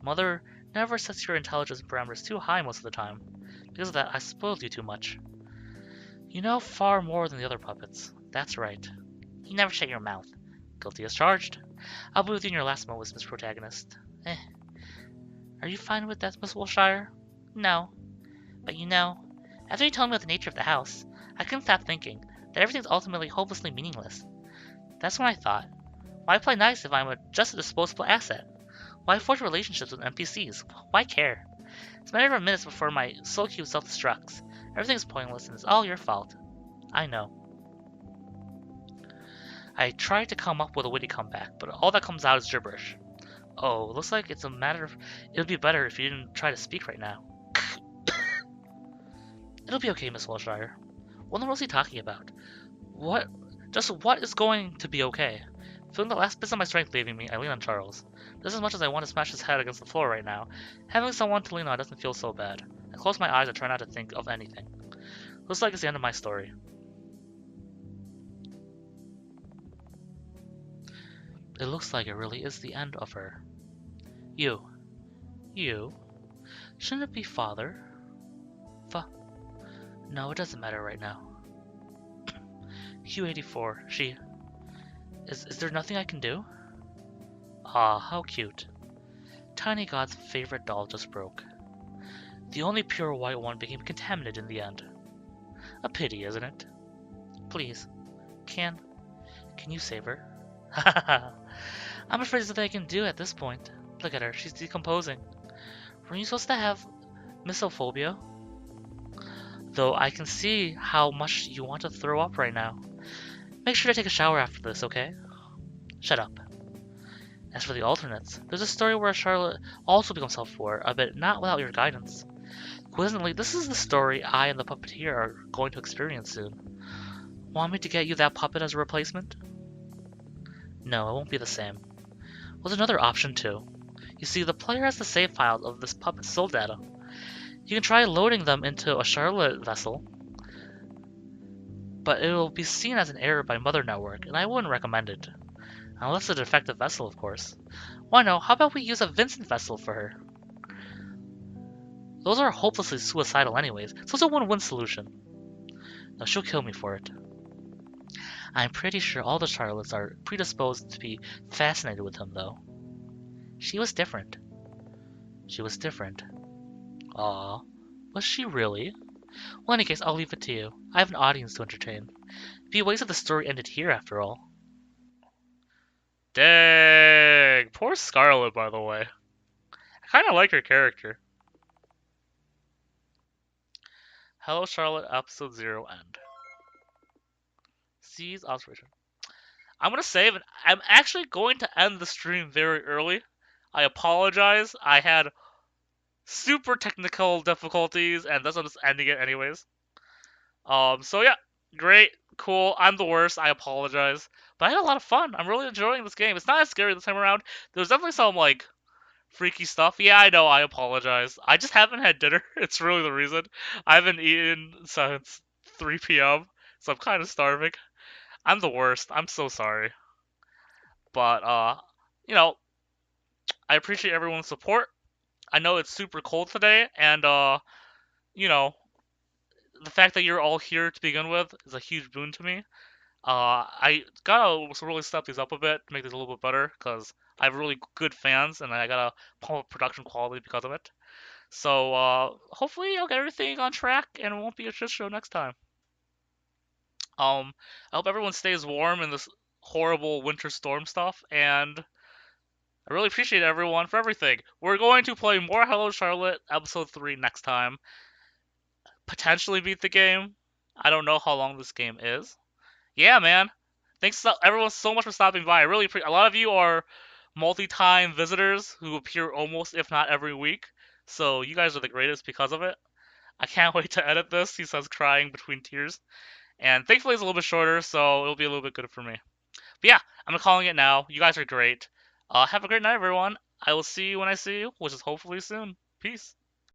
Mother never sets your intelligence parameters too high most of the time. Because of that, I spoiled you too much. You know far more than the other puppets. That's right. You never shut your mouth. Guilty as charged. I'll be with you in your last moments, Miss Protagonist. Are you fine with that, Miss Wilshire? No. But you know, After you told me about the nature of the house, I couldn't stop thinking that everything's ultimately hopelessly meaningless. That's when I thought, why play nice if I'm just a disposable asset? Why forge relationships with NPCs? Why care? It's a matter of minutes before my soul cube self-destructs. Everything's pointless and it's all your fault. I know. I tried to come up with a witty comeback, but all that comes out is gibberish. Oh, looks like it's a matter of... It would be better if you didn't try to speak right now. It'll be okay, Miss Wilshire. What the hell is he talking about? What? Just what is going to be okay? Feeling the last bits of my strength leaving me, I lean on Charles. Just as much as I want to smash his head against the floor right now, having someone to lean on doesn't feel so bad. I close my eyes and try not to think of anything. Looks like it's the end of my story. It looks like it really is the end of her. You. Shouldn't it be father? No, it doesn't matter right now. Q84, she... Is there nothing I can do? Ah, how cute. Tiny God's favorite doll just broke. The only pure white one became contaminated in the end. A pity, isn't it? Please, can you save her? I'm afraid there's nothing I can do at this point. Look at her, she's decomposing. Weren't you supposed to have misophobia? Though I can see how much you want to throw up right now. Make sure to take a shower after this, okay? Shut up. As for the alternates, there's a story where Charlotte also becomes self-aware, but not without your guidance. Coincidentally, this is the story I and the puppeteer are going to experience soon. Want me to get you that puppet as a replacement? No, it won't be the same. Well, there's another option too. You see, the player has the save files of this puppet's soul data. You can try loading them into a Charlotte vessel, but it will be seen as an error by Mother Network, and I wouldn't recommend it. Unless it's a defective vessel, of course. Why no, how about we use a Vincent vessel for her? Those are hopelessly suicidal anyways, so it's a win-win solution. No, she'll kill me for it. I'm pretty sure all the Charlottes are predisposed to be fascinated with him, though. She was different. Aw, was she really? Well, in any case, I'll leave it to you. I have an audience to entertain. It'd be a waste if the story ended here, after all. Dang! Poor Scarlet, by the way. I kind of like her character. Hello, Charlotte, episode 0 end. Seize observation. I'm gonna save, and I'm actually going to end the stream very early. I apologize. I had super technical difficulties, and that's why I'm just ending it anyways. So yeah, great, cool. I'm the worst. I apologize, but I had a lot of fun. I'm really enjoying this game. It's not as scary this time around. There's definitely some like freaky stuff. Yeah, I know. I apologize. I just haven't had dinner. It's really the reason. I haven't eaten since 3 p.m., so I'm kind of starving. I'm the worst. I'm so sorry. But you know, I appreciate everyone's support. I know it's super cold today, and you know, the fact that you're all here to begin with is a huge boon to me. I gotta really step these up a bit to make these a little bit better because I have really good fans, and I gotta pump up production quality because of it. So hopefully I'll get everything on track, and it won't be a shit show next time. I hope everyone stays warm in this horrible winter storm stuff, and I really appreciate everyone for everything. We're going to play more Hello Charlotte episode 3 next time. Potentially beat the game. I don't know how long this game is. Yeah, man. Thanks everyone so much for stopping by. I really appreciate. A lot of you are multi-time visitors who appear almost, if not every week. So you guys are the greatest because of it. I can't wait to edit this. He says crying between tears. And thankfully it's a little bit shorter, so it'll be a little bit good for me. But yeah, I'm calling it now. You guys are great. Have a great night, everyone. I will see you when I see you, which is hopefully soon. Peace.